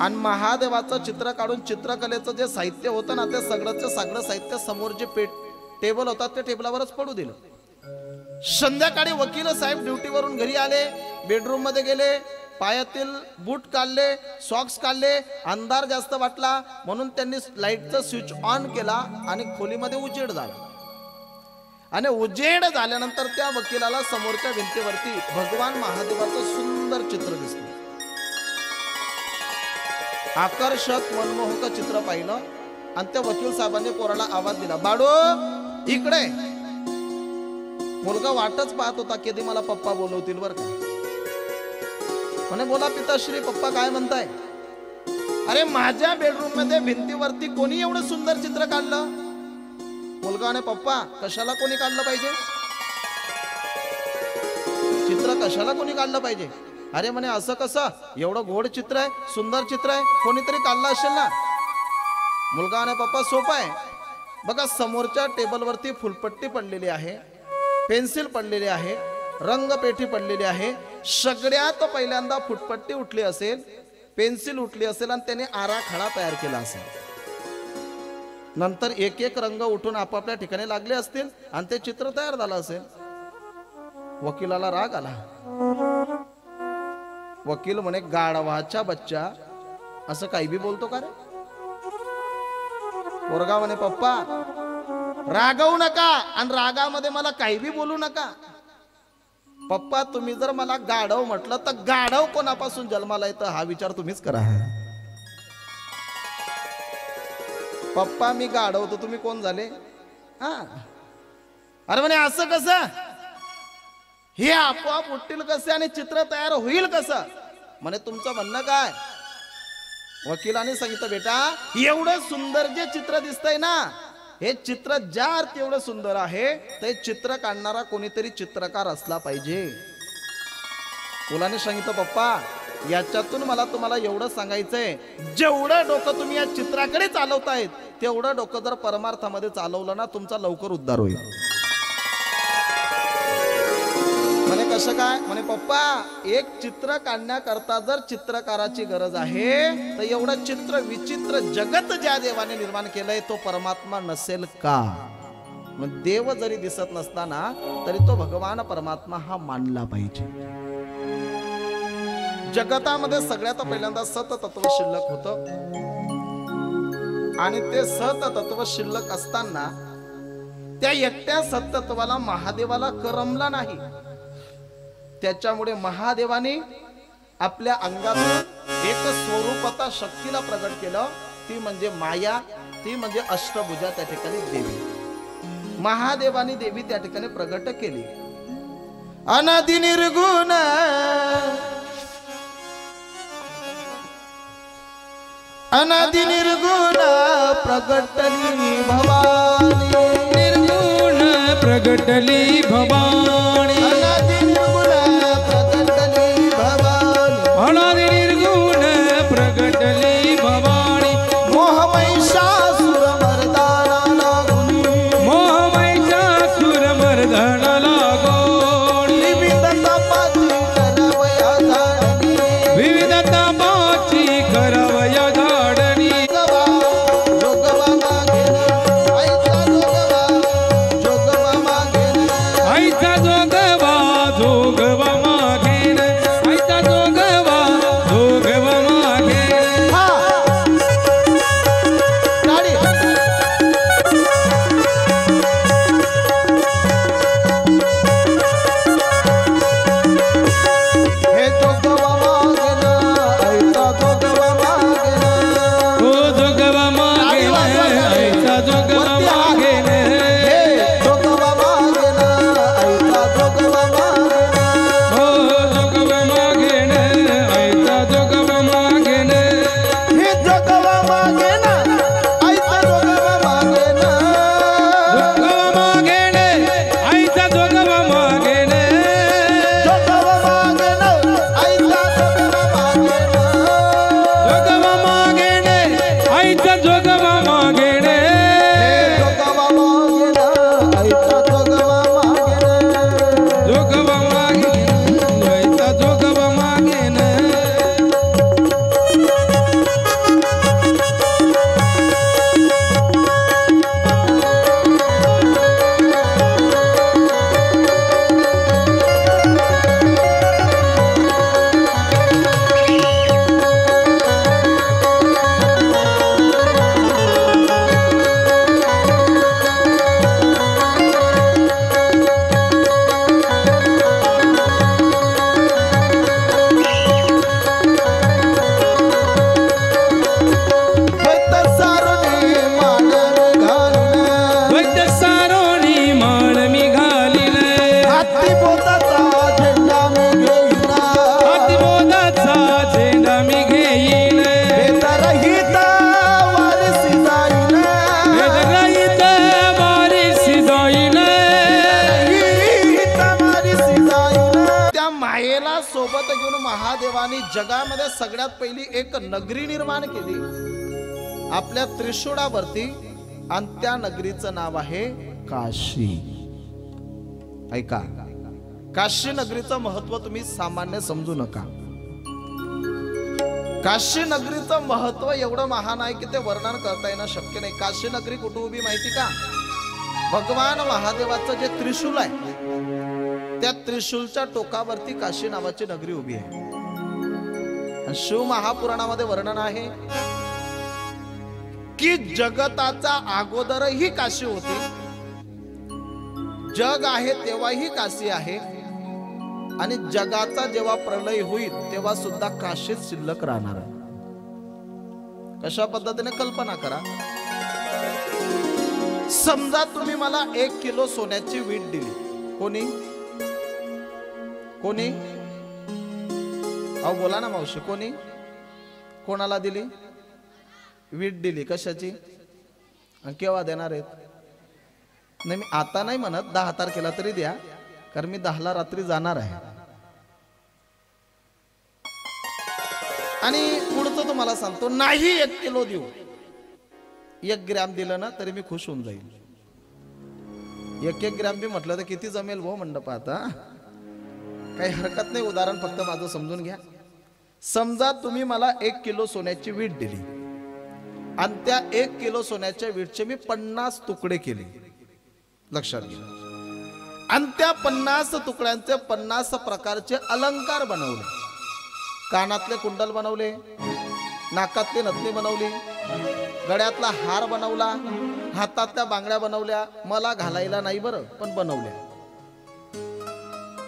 आणि महादेवाचं चित्र काढून चित्रकलेचं जे साहित्य होतं ना, ते सगळं साहित्य समोर जे टेबल होता त्या टेबलावरच पडू दिलं. संध्याकाळी वकील साहेब ड्युटीवरून घरी आले, बेडरूम मध्ये गेले, पायातील बूट काढले, सॉक्स काढले. अंधार जास्त वाटला म्हणून त्यांनी लाईटचा स्विच ऑन केला आणि खोलीमध्ये उजेड झाला. आणि उजेड झाल्यानंतर त्या वकिलाला समोरच्या भिंतीवरती भगवान महादेवाचं सुंदर चित्र दिसलं. आकर्षक मनमोहक चित्र पाहिलं आणि त्या वकील साहेबांनी पोराला आवाज दिला, बाळू इकडे. मुलगा वाटच पाहत होता कधी मला पप्पा बोलवतील बर का. म्हणे बोला पिताश्री, पप्पा काय म्हणताय? अरे माझ्या बेडरूम मध्ये भिंतीवरती कोणी एवढं सुंदर चित्र काढलं? मुलगा ने पप्पा कशाला कोणी काढलं पाहिजे? चित्र कशाला कोणी काढलं पाहिजे? अरे म्हणे असं कसं, एवढं गोड चित्र आहे, सुंदर चित्र आहे, कोणीतरी काढलं असेल ना. मुलगा ने पप्पा सोपं आहे बघा, समोरच्या टेबलवरती फुलपट्टी पडलेली आहे, पेन्सिल पडलेली आहे, रंगपेठी पडलेली आहे. सगळ्यात पहिल्यांदा फुटपट्टी उठली असेल, पेन्सिल उठली असेल आणि त्याने आराखडा तयार केला असेल. नंतर एक एक रंग उठून आपापल्या ठिकाणी लागले असतील आणि ते चित्र तयार झालं असेल. वकिलाला राग आला. वकील म्हणे, गाढवाचा बच्चा असं काही बी बोलतो का रे? पोरगा म्हणे, पप्पा रागवू नका आणि रागामध्ये मला काही बी बोलू नका. पप्पा तुम्ही जर मला गाढव म्हटलं तर गाढव कोणापासून जन्माला येतं हा विचार तुम्हीच करा. पप्पा मी गाढव तर तुम्ही कोण झाले? हा, अरे म्हणे असं कसं, हे आपोआप उठतील कसे आणि चित्र तयार होईल कसं? म्हणे तुमचं म्हणणं काय? वकिलाने सांगितलं, बेटा एवढं सुंदर जे चित्र दिसतंय ना, हे चित्र ज्या अर्थी एवढं सुंदर आहे ते चित्र काढणारा कोणीतरी चित्रकार असला पाहिजे. मुलाने सांगितलं, पप्पा याच्यातून मला तुम्हाला एवढं सांगायचंय, जेवढं डोकं तुम्ही या चित्राकडे चालवतायत तेवढं डोकं जर परमार्थामध्ये चालवलं ना, तुमचा लवकर उद्धार होईल. म्हणे कसं काय? म्हणे पप्पा एक चित्र काढण्याकरता जर चित्रकाराची गरज आहे तर एवढं चित्र विचित्र जगत ज्या देवाने निर्माण केलंय तो परमात्मा नसेल का? मग देव जरी दिसत नसताना तरी तो भगवान परमात्मा हा मानला पाहिजे. जगतामध्ये सगळ्यात पहिल्यांदा सततत्व शिल्लक होतं आणि ते सततत्व शिल्लक असताना त्या एकट्या सततत्वाला महादेवाला करमला नाही. त्याच्यामुळे महादेवाने आपल्या अंगातून एक स्वरूपता शक्तीला प्रगट केलं, ती म्हणजे माया, ती म्हणजे अष्टभुजा त्या ठिकाणी देवी. महादेवानी देवी त्या ठिकाणी प्रगट केली. अनादि निर्गुण अनादि निर्गुण प्रगटली भवानी, निर्गुण प्रगटली भवानी, अनादि निर्गुण प्रगटली भवानी, अनादि निर्गुण प्रगटली भवानी. मोह महिषासुर मर्दाना लागुनी, मोह महिषासुर मर्दना लागोनी, विविध तपाची करवया धाडणी, विविध तपाची करवया धाडणी. जोगवा मागे आईचा जोगवा, जोगवा मागे आईचा महादेवानी जगामध्ये सगळ्यात पहिली एक नगरी निर्माण केली आपल्या त्रिशूळावरती, आणि त्या नगरीचं नाव आहे काशी. ऐका, काशी नगरीचं महत्व तुम्ही सामान्य समजू नका. काशी नगरीचं महत्व एवढं महान आहे की ते वर्णन करता येणं शक्य नाही. काशी नगरी कुठे उभी माहिती का? भगवान महादेवाचं जे त्रिशूल आहे त्या त्रिशूलच्या टोकावरती काशी नावाची नगरी उभी आहे. आणि शिव महापुराणामध्ये वर्णन आहे की जगताचा अगोदरही काशी होती, जग आहे तेव्हाही काशी आहे, आणि जगाचा जेव्हा प्रलय होईल तेव्हा सुद्धा काशीच शिल्लक राहणार आहे. कशा पद्धतीने कल्पना करा. समजा तुम्ही मला 1 किलो सोन्याची वीट दिली. कोणी कोणी अहो बोला ना मावशी, कोणी कोणाला दिली? वीट दिली. कशाची? केव्हा देणार आहेत? नाही, मी आता नाही म्हणत, 10 तारखेला तरी द्या, कारण मी 10ला रात्री जाणार आहे. आणि पुढचं तुम्हाला सांगतो, नाही 1 किलो देऊ, 1 ग्रॅम दिलं ना तरी मी खुश होऊन जाईल. 1 ग्रॅम बी म्हटलं तर किती जमेल भाऊ मंडप? आता काही हरकत नाही, उदाहरण फक्त माझं समजून घ्या. समजा तुम्ही मला 1 किलो सोन्याची वीट दिली आणि त्या 1 किलो सोन्याच्या वीटचे मी 50 तुकडे केले. लक्षात घ्या. आणि त्या 50 तुकड्यांचे 50 प्रकारचे अलंकार बनवले. कानातले कुंडल बनवले, नाकातली नथनी बनवली, गळ्यातला हार बनवला, हातातल्या बांगड्या बनवल्या. मला घालायला नाही बरं, पण बनवल्या.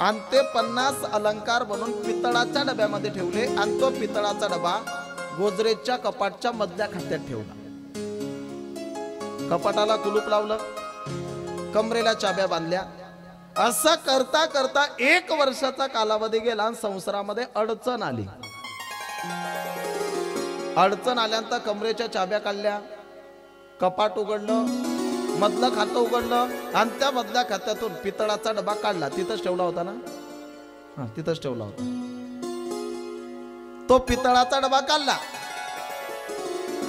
आणि ते 50 अलंकार बनवून पितळाच्या डब्यामध्ये ठेवले. आणि तो पितळाचा डबा गोदरेजच्या कपाटच्या मधल्या खात्यात ठेवला. कपाटाला कुलूप लावलं, कमरेला चाब्या बांधल्या. असं करता करता 1 वर्षाचा कालावधी गेला आणि संसारामध्ये अडचण आली. अडचण आल्यानंतर कमरेच्या चाब्या काढल्या, कपाट उघडलं, मधलं खातं उघडलं आणि त्या मधल्या खात्यातून पितळाचा डबा काढला. तिथंच ठेवला होता ना? हा, तिथंच ठेवला होता. तो पितळाचा डबा काढला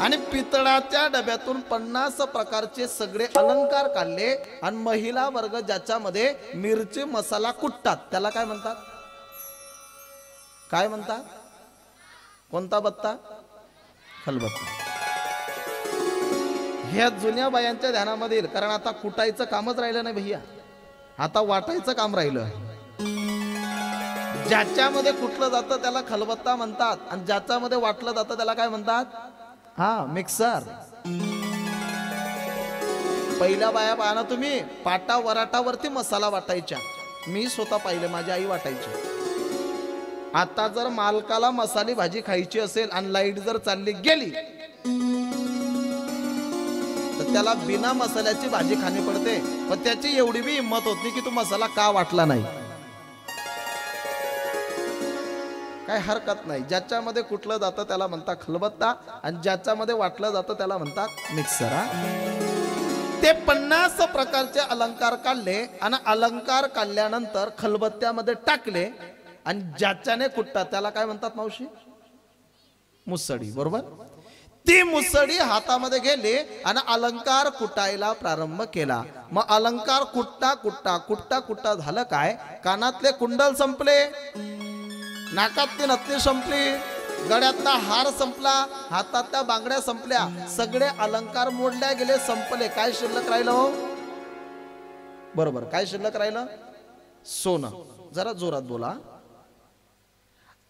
आणि पितळाच्या डब्यातून 50 प्रकारचे सगळे अलंकार काढले. आणि महिला वर्ग ज्याच्यामध्ये मिरची मसाला कुटतात त्याला काय म्हणतात? काय म्हणतात? कोणता बत्ता? खलबत्ता. ह्या जुन्या बायांच्या ध्यानामध्ये येईल, कारण आता कुटायचं कामच राहिलं नाही भैया, आता वाटायचं काम राहिलं. ज्याच्यामध्ये कुटलं जातं त्याला खलबत्ता म्हणतात, आणि ज्याच्यामध्ये वाटलं जातं त्याला काय म्हणतात? हा, मिक्सर. पहिल्या बाया पाहा ना तुम्ही, पाटा वराटावरती मसाला वाटायच्या. मी स्वतः पाहिले, माझी आई वाटायची. आता जर मालकाला मसाली भाजी खायची असेल आणि लाईट जर चालली गेली तर त्याला बिना मसाल्याची भाजी खाणी पडते. पण त्याची एवढी बी हिंमत होत नाही की तू मसाला का वाटला नाही. काय हरकत नाही. ज्याच्यामध्ये कुठलं जातं त्याला म्हणतात खलबत्ता, आणि ज्याच्यामध्ये वाटलं जातं त्याला म्हणतात मिक्सर. ते 50 प्रकारचे अलंकार काढले आणि अलंकार काढल्यानंतर खलबत्त्यामध्ये टाकले, आणि ज्याच्याने कुटतात त्याला काय म्हणतात मावशी? मुसडी. बरोबर. ती मुसडी हातामध्ये गेली आणि अलंकार कुटायला प्रारंभ केला. मग अलंकार कुटता कुटता कुटता कुटता झालं काय? कानातले कुंडल संपले, नाकातली नथनी संपली, गळ्यातला हार संपला, हातातल्या बांगड्या संपल्या, सगळे अलंकार मोडल्या गेले, संपले. काय शिल्लक राहिलं हो? बरोबर, काय शिल्लक राहिलं? सोनं. जरा जोरात बोला.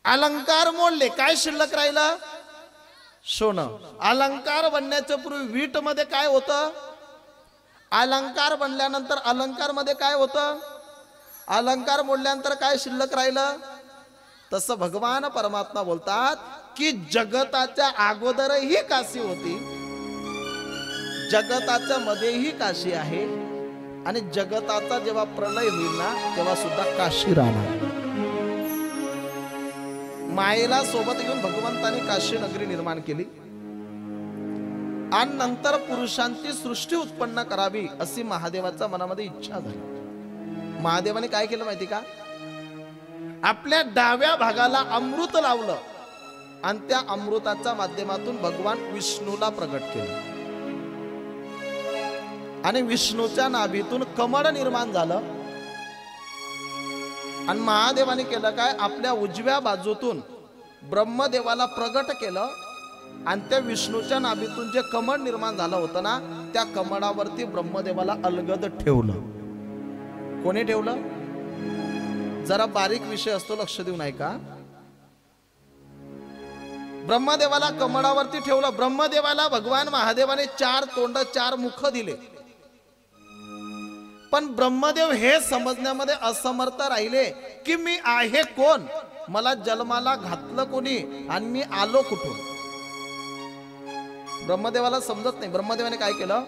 अलंकार मोडले, काय शिल्लक राहिलं? सोनं. अलंकार बनण्याच्या पूर्वी वीट मध्ये काय होतं? अलंकार बनल्यानंतर अलंकार मध्ये काय होतं? अलंकार मोडल्यानंतर काय शिल्लक राहिलं? तसं भगवान परमात्मा बोलतात की जगताच्या अगोदरही काशी होती, जगताच्या मध्येही काशी आहे, आणि जगताचा जेव्हा प्रलय होईल ना तेव्हा सुद्धा काशी राहणार. मायेला सोबत घेऊन भगवंताने काशी नगरी निर्माण केली. आणि नंतर पुरुषांची सृष्टी उत्पन्न करावी अशी महादेवाच्या मनामध्ये इच्छा झाली. महादेवाने काय केलं माहिती का? आपल्या डाव्या भागाला अमृत लावलं आणि त्या अमृताच्या माध्यमातून भगवान विष्णूला प्रगट केलं आणि विष्णूच्या नाभीतून कमळ निर्माण झालं आणि महादेवाने केलं काय, आपल्या उजव्या बाजूतून ब्रह्मदेवाला प्रगट केलं आणि त्या विष्णूच्या नाभीतून जे कमळ निर्माण झालं होतं ना, त्या कमळावरती ब्रह्मदेवाला अलगद ठेवलं. कोणी ठेवलं? जरा बारीक विषय असतो, लक्ष देऊन ऐका. ब्रह्मदेवाला कमळावरती ठेवलं. ब्रह्मदेवाला भगवान महादेवाने 4 तोंड 4 मुख दिले, पण ब्रह्मदेव हे समजण्यामध्ये असमर्थ राहिले की मी आहे कोण, मला जन्माला घातलं कोणी आणि मी आलो कुठून. ब्रह्मदेवाला समजत नाही. ब्रह्मदेवाने काय केलं,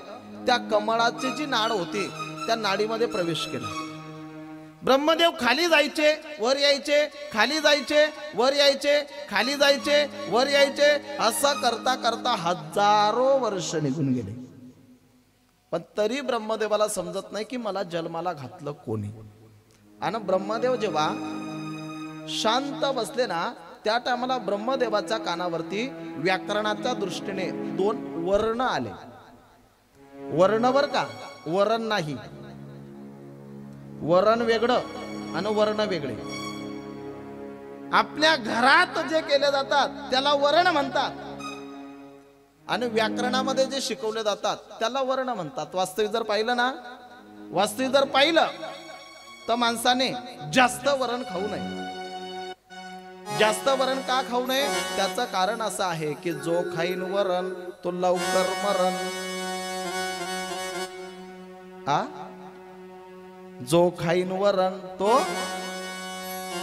त्या कमळाची जी नाड होती त्या नाडीमध्ये प्रवेश केला. ब्रह्मदेव खाली जायचे वर यायचे, खाली जायचे वर यायचे, खाली जायचे वर यायचे, असं करता करता हजारो वर्ष निघून गेले. पण तरी ब्रह्मदेवाला समजत नाही की मला जन्माला घातलं कोणी. आणि ब्रह्मदेव जेव्हा शांत बसले ना, त्या टायमाला ब्रह्मदेवाच्या कानावरती व्याकरणाच्या दृष्टीने 2 वर्ण आले. वर्णवर का, वरण नाही. वरण वेगळं आणि वर्ण वेगळे. आपल्या घरात जे केले जातात त्याला वरण म्हणतात आणि व्याकरणामध्ये जे शिकवले जातात त्याला वर्ण म्हणतात. वास्तविक जर पाहिलं ना, वास्तविक जर पाहिलं तर माणसाने जास्त वरण खाऊ नये. जास्त वरण का खाऊ नये, त्याचं कारण असं आहे की जो खाईन वरण तो लवकर मरण. जो खाईन वरण तो,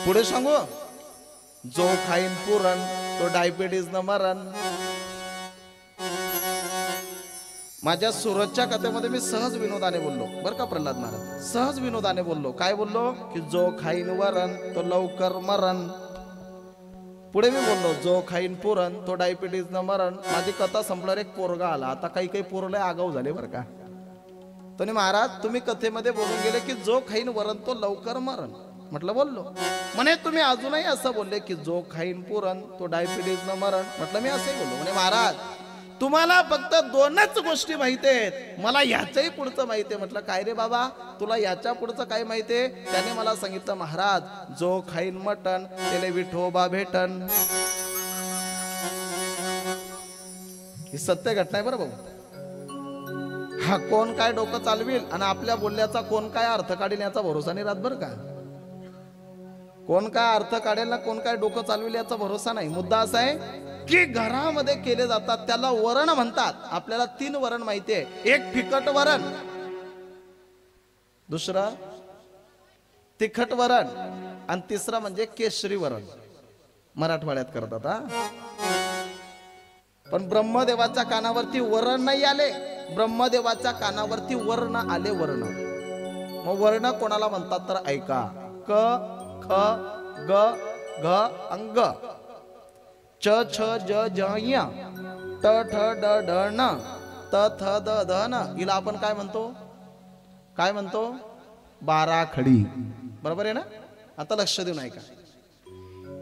पुढे सांगू, जो खाईन पुरण तो डायबिटीज न मरण. माझ्या सुरतच्या कथेमध्ये मी सहज विनोदाने बोललो बरं का प्रल्हाद महाराज, सहज विनोदाने बोललो. काय बोललो की जो खाईन वरण तो लवकर मरण. पुढे मी बोललो जो खाईन पुरण तो डायबिटीज न मरण. माझी कथा संपल्यावर एक पोरगा आला. आता काही काही पोरले आगाऊ झाले बरं का. तो महाराज तुम्ही कथेमध्ये बोलून गेले की जो खाईन वरण तो लवकर मरण. म्हटलं बोललो. म्हणे तुम्ही अजूनही असं बोलले की जो खाईन पुरण तो डायबिटीज न मरण. म्हटलं मी असंही बोललो. म्हणे महाराज तुम्हाला फक्त 2च गोष्टी माहिती आहेत, मला ह्याच्याही पुढचं माहिती आहे. म्हटलं काय रे बाबा, तुला याच्या पुढचं काय माहिती आहे? त्याने मला सांगितलं महाराज जो खाईन मटण त्याला विठोबा भेटन. ही सत्य घटना आहे बरं भाऊ. हा कोण काय डोकं चालविल आणि आपल्या बोलण्याचा कोण काय अर्थ काढेल याचा भरोसा नाही राहत बरं का. कोण काय अर्थ काढेल ना कोण काय डोकं चालविल याचा भरोसा नाही. मुद्दा असा आहे की घरामध्ये केले जातात त्याला वरण म्हणतात. आपल्याला 3 वरण माहिती आहे. एक फिकट वरण, दुसरं तिखट वरण आणि तिसरं म्हणजे केशरी वरण. मराठवाड्यात करतात हा. पण ब्रह्मदेवाच्या कानावरती वरण नाही आले, ब्रह्मदेवाच्या कानावरती वर्ण आले. वर्ण. मग वर्ण कोणाला म्हणतात तर ऐका. क ख ग घ अंग, च छ ज ज य, ट ठ ड ढ न, त थ द ध न. हिला आपण काय म्हणतो? काय म्हणतो? 12 खडी. बरोबर आहे ना? आता लक्ष देऊन ऐका.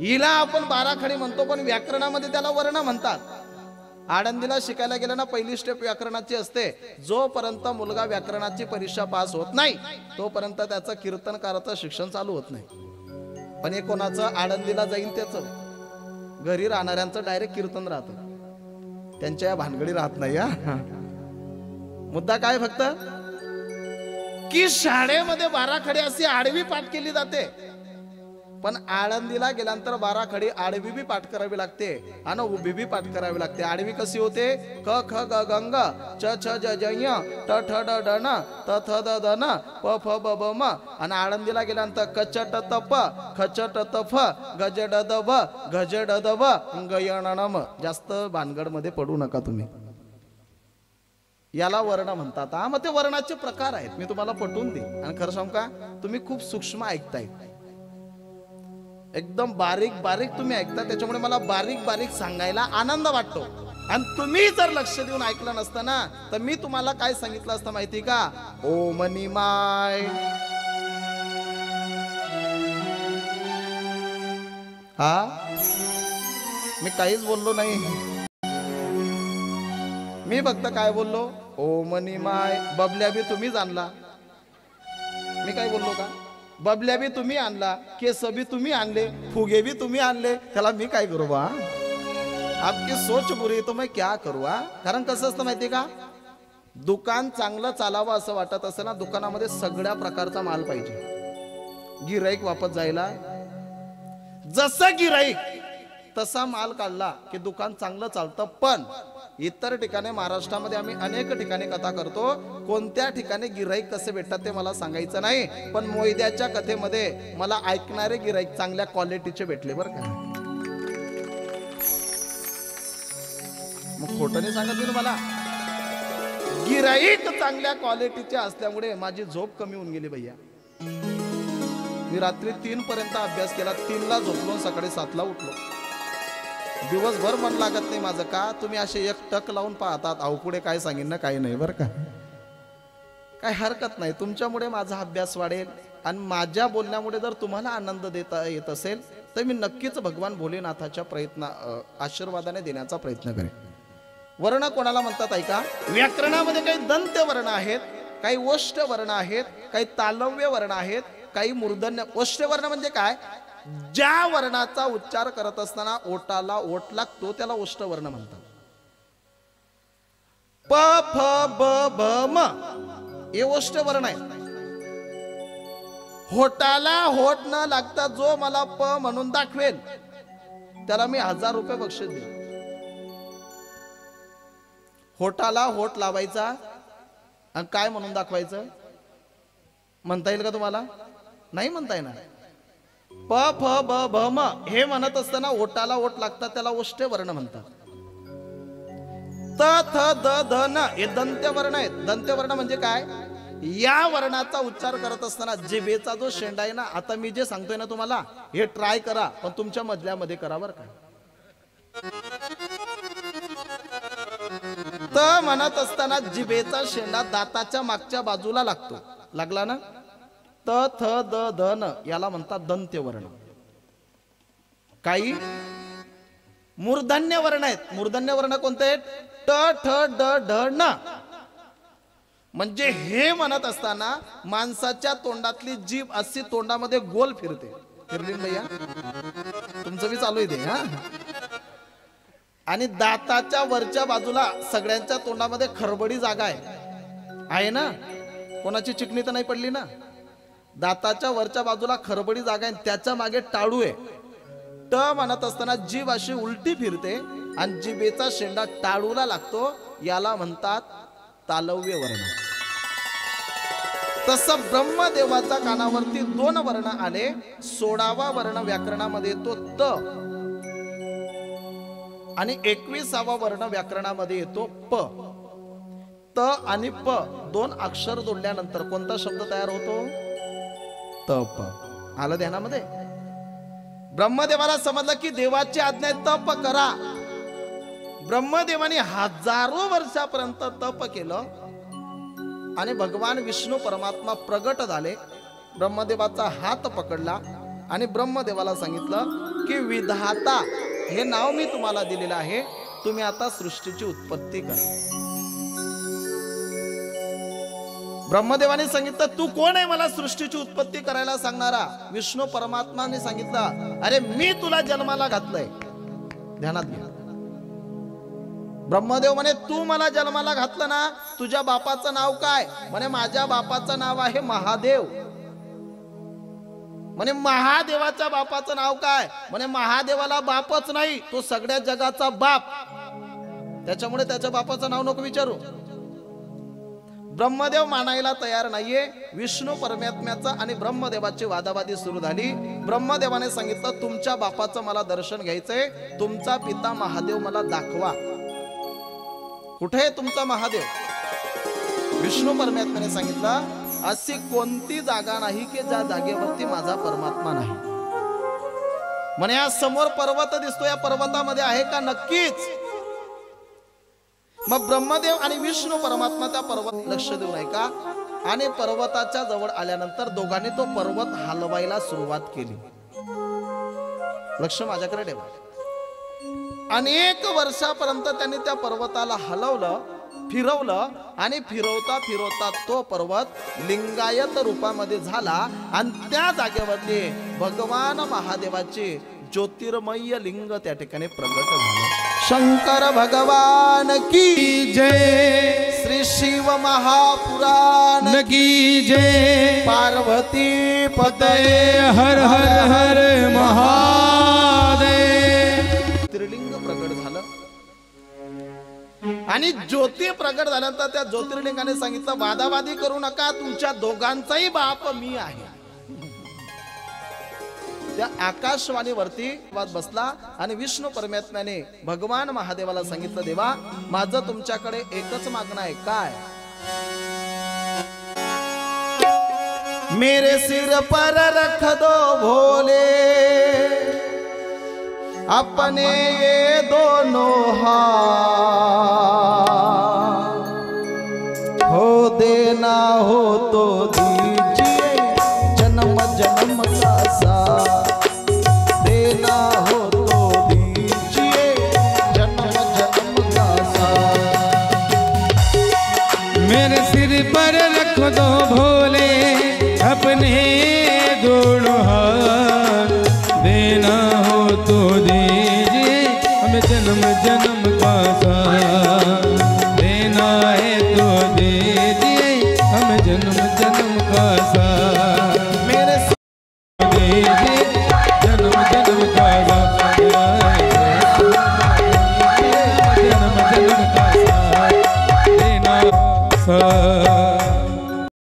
हिला आपण 12 खडी म्हणतो, पण व्याकरणामध्ये त्याला वर्ण म्हणतात. आळंदीला शिकायला गेलं ना, पहिली स्टेप व्याकरणाची असते. जोपर्यंत मुलगा व्याकरणाची परीक्षा पास होत नाही तोपर्यंत त्याचं कीर्तनकाराचं शिक्षण चालू होत नाही. पण हे कोणाचं? आळंदीला जाईन त्याचं. घरी राहणाऱ्यांचं डायरेक्ट कीर्तन राहतं, त्यांच्या या भानगडी राहत नाही. मुद्दा काय फक्त की शाळेमध्ये 12 खडी अशी आडवी पाठ केली जाते, पण आळंदीला गेल्यानंतर 12 खडी आडवी बी पाठ करावी लागते आणि उभी बी पाठ करावी लागते. आडवी कशी होते? क ख ग गंग, च छ ज ज य, ट ठ ड ढ न, त थ द ध न, प फ ब ब म. आणि आळंदीला गेल्यानंतर क च ट त प, ख च ट त फ, ग ज ड द ब, घ ज ड द ब, ग य न न म. जास्त भानगड मध्ये पडू नका तुम्ही. याला वर्ण म्हणतात. मग ते वर्णाचे प्रकार आहेत, मी तुम्हाला पटवून देईन. आणि खरं सांगू का, तुम्ही खूप सूक्ष्म ऐकताय, एकदम बारीक बारीक तुम्ही ऐकता, त्याच्यामुळे मला बारीक बारीक सांगायला आनंद वाटतो. आणि तुम्ही जर लक्ष देऊन ऐकलं नसतं ना, तर मी तुम्हाला काय सांगितलं असतं माहिती का? ओम निमाय हा, मी काहीच बोललो नाही. मी फक्त काय बोललो, ओ मनी माय बबल्या बी तुम्हीच आणला. मी काय बोललो का? बबल्या बी तुम्ही आणला, केस बी तुम्ही आणले, फुगे बी तुम्ही आणले, त्याला मी काय करू बा? आपकी सोच बुरी तो मैं क्या करू? कारण कसं असतं माहिती का, दुकान चांगलं चालावं असं वाटत असेल ना, दुकानामध्ये सगळ्या प्रकारचा माल पाहिजे. गिराईक वापस जायला जसं गिराईक तसा माल काढला की दुकान चांगलं चालतं. पण इतर ठिकाणी महाराष्ट्रामध्ये आम्ही अनेक ठिकाणी कथा करतो, कोणत्या ठिकाणी गिराईक कसे भेटतात ते मला सांगायचं नाही, पण मोयद्याच्या कथेमध्ये मला ऐकणारे गिराईक चांगल्या क्वालिटीचे भेटले बरं का. मग खोटं नाही सांगत मी तुम्हाला. गिराईक चांगल्या क्वालिटीचे असल्यामुळे माझी झोप कमी होऊन गेली भैया. मी रात्री 3 पर्यंत अभ्यास केला, 3 ला झोपलो, सकाळी 7 ला उठलो. दिवसभर मन लागत नाही माझं. का तुम्ही असे एक टक लावून पाहतात, अहो पुढे काय सांगेन ना काही नाही बरं का. काय हरकत नाही, तुमच्यामुळे माझा अभ्यास वाढेल आणि माझ्या बोलण्यामुळे जर तुम्हाला आनंद देता येत असेल तर मी नक्कीच भगवान भोलेनाथाच्या आशीर्वादाने देण्याचा प्रयत्न करेन. वर्ण कोणाला म्हणतात ऐका. व्याकरणामध्ये काही दंत वर्ण आहेत, काही ओष्ठ वर्ण आहेत, काही तालव्य वर्ण आहेत, काही मूर्धन्य. ओष्ठ वर्ण म्हणजे काय? ज्या वर्णाचा उच्चार करत असताना ओटाला ओट लागतो त्याला ओष्ठ वर्ण म्हणतात. प फ ब भ म हे ओष्ठ वर्ण आहे. होटाला होट न लागता जो मला प म्हणून दाखवेल त्याला मी 1000 रुपये बक्षीस देईन. होटाला होट लावायचा आणि काय म्हणून दाखवायचं म्हणता येईल का तुम्हाला? नाही म्हणता येणार. प फ ब भ म हे म्हणत असताना ओटाला ओट लागतात त्याला ओष्ठ वर्ण म्हणतात. त थ द ध न हे दंत्य वर्ण आहेत. दंत्य वर्ण म्हणजे काय? या वर्णाचा उच्चार करत असताना जिभेचा जो शेंडा आहे ना, आता मी जे सांगतोय ना तुम्हाला हे ट्राय करा, पण तुमच्या मधल्यामध्ये करा बरं का. त म्हणत असताना जिभेचा शेंडा दाताच्या मागच्या बाजूला लागतो. लागला ना? त थ द ध न याला म्हणतात दंत्य वर्ण. काही मूर्धन्य वर्ण आहेत. मूर्धन्य वर्ण कोणते आहेत? ट ठ ड ढ न. म्हणजे हे म्हणत असताना माणसाच्या तोंडातली जीभ अशी तोंडामध्ये गोल फिरते. फिरली भैया? तुमचं बी चालू आहे हा. आणि दाताच्या वरच्या बाजूला सगळ्यांच्या तोंडामध्ये खरबडी जागा आहे ना? कोणाची चिकणी तर नाही पडली ना? दाताच्या वरच्या बाजूला खरबडी जागा आहे, त्याच्या मागे टाळू आहे. ट म्हणत असताना जीभ अशी उलटी फिरते आणि जिभेचा शेंडा टाळूला लागतो, याला म्हणतात तालव्य वर्ण. तसं ब्रह्मदेवाच्या कानावरती 2 वर्ण आले. 16वा वर्ण व्याकरणामध्ये येतो त आणि 21वा वर्ण व्याकरणामध्ये येतो प. त आणि प 2 अक्षर जोडल्यानंतर कोणता शब्द तयार होतो? तप. आलं ध्यानामध्ये? ब्रह्मदेवाला समजलं की देवाची आज्ञा आहे तप करा. ब्रह्मदेवाने हजारो वर्षापर्यंत तप केलं आणि भगवान विष्णू परमात्मा प्रगट झाले. ब्रह्मदेवाचा हात पकडला आणि ब्रह्मदेवाला सांगितलं की विधाता हे नाव मी तुम्हाला दिलेलं आहे, तुम्ही आता सृष्टीची उत्पत्ती करा. ब्रह्मदेवाने सांगितलं तू कोण आहे मला सृष्टीची उत्पत्ती करायला सांगणारा? विष्णू परमात्माने सांगितलं अरे मी तुला जन्माला घातलंय. ध्यानात घ्या. ब्रह्मदेव म्हणे तू मला जन्माला घातलं ना, तुझ्या बापाचं नाव काय? म्हणे माझ्या बापाचं नाव आहे महादेव. म्हणे महादेवाच्या बापाचं नाव काय? म्हणे महादेवाला बापच नाही, तो सगळ्या जगाचा बाप, त्याच्यामुळे त्याच्या बापाचं नाव नको विचारू. ब्रह्मदेव मानायला तयार नाहीये. विष्णू परमात्म्याचा आणि ब्रह्मदेवाची वादावादी सुरू झाली. ब्रह्मदेवाने सांगितलं तुमच्या बापाचं मला दर्शन घ्यायचंय, तुमचा पिता महादेव मला दाखवा. कुठे आहे तुमचा महादेव? विष्णू परमात्म्याने सांगितलं अशी कोणती जागा नाही की ज्या जागेवरती माझा परमात्मा नाही. म्हणे या समोर पर्वत दिसतो, या पर्वतामध्ये आहे का? नक्कीच. मग ब्रह्मदेव आणि विष्णू परमात्मा त्या पर्वत लक्ष देऊ नये का? आणि पर्वताच्या जवळ आल्यानंतर दोघांनी तो पर्वत हलवायला सुरुवात केली. लक्ष माझ्याकडे ठेवा. अनेक वर्षापर्यंत त्यांनी त्या पर्वताला हलवलं, फिरवलं आणि फिरवता फिरवता तो पर्वत लिंगायत रूपामध्ये झाला आणि त्या जागेवरती भगवान महादेवाचे ज्योतिर्मय लिंग त्या ठिकाणी प्रगट झालं. शंकर भगवान की जय, श्री शिव महापुराण की जय, पार्वती पतये हर हर हर महादेव. ज्योतिर्लिंग प्रगट झालं आणि ज्योती प्रगट झाल्यानंतर त्या ज्योतिर्लिंगाने सांगितलं, वादावादी करू नका, तुमच्या दोघांचाही बाप मी आहे. त्या आकाशवाणीवरती बसला आणि विष्णू परमात्म्याने भगवान महादेवाला सांगितलं, देवा माझं तुमच्याकडे एकच मागणं आहे. काय? मेरे सिर पर रख दो भोले अपने ये दोनों हाथ, हो देना हो तो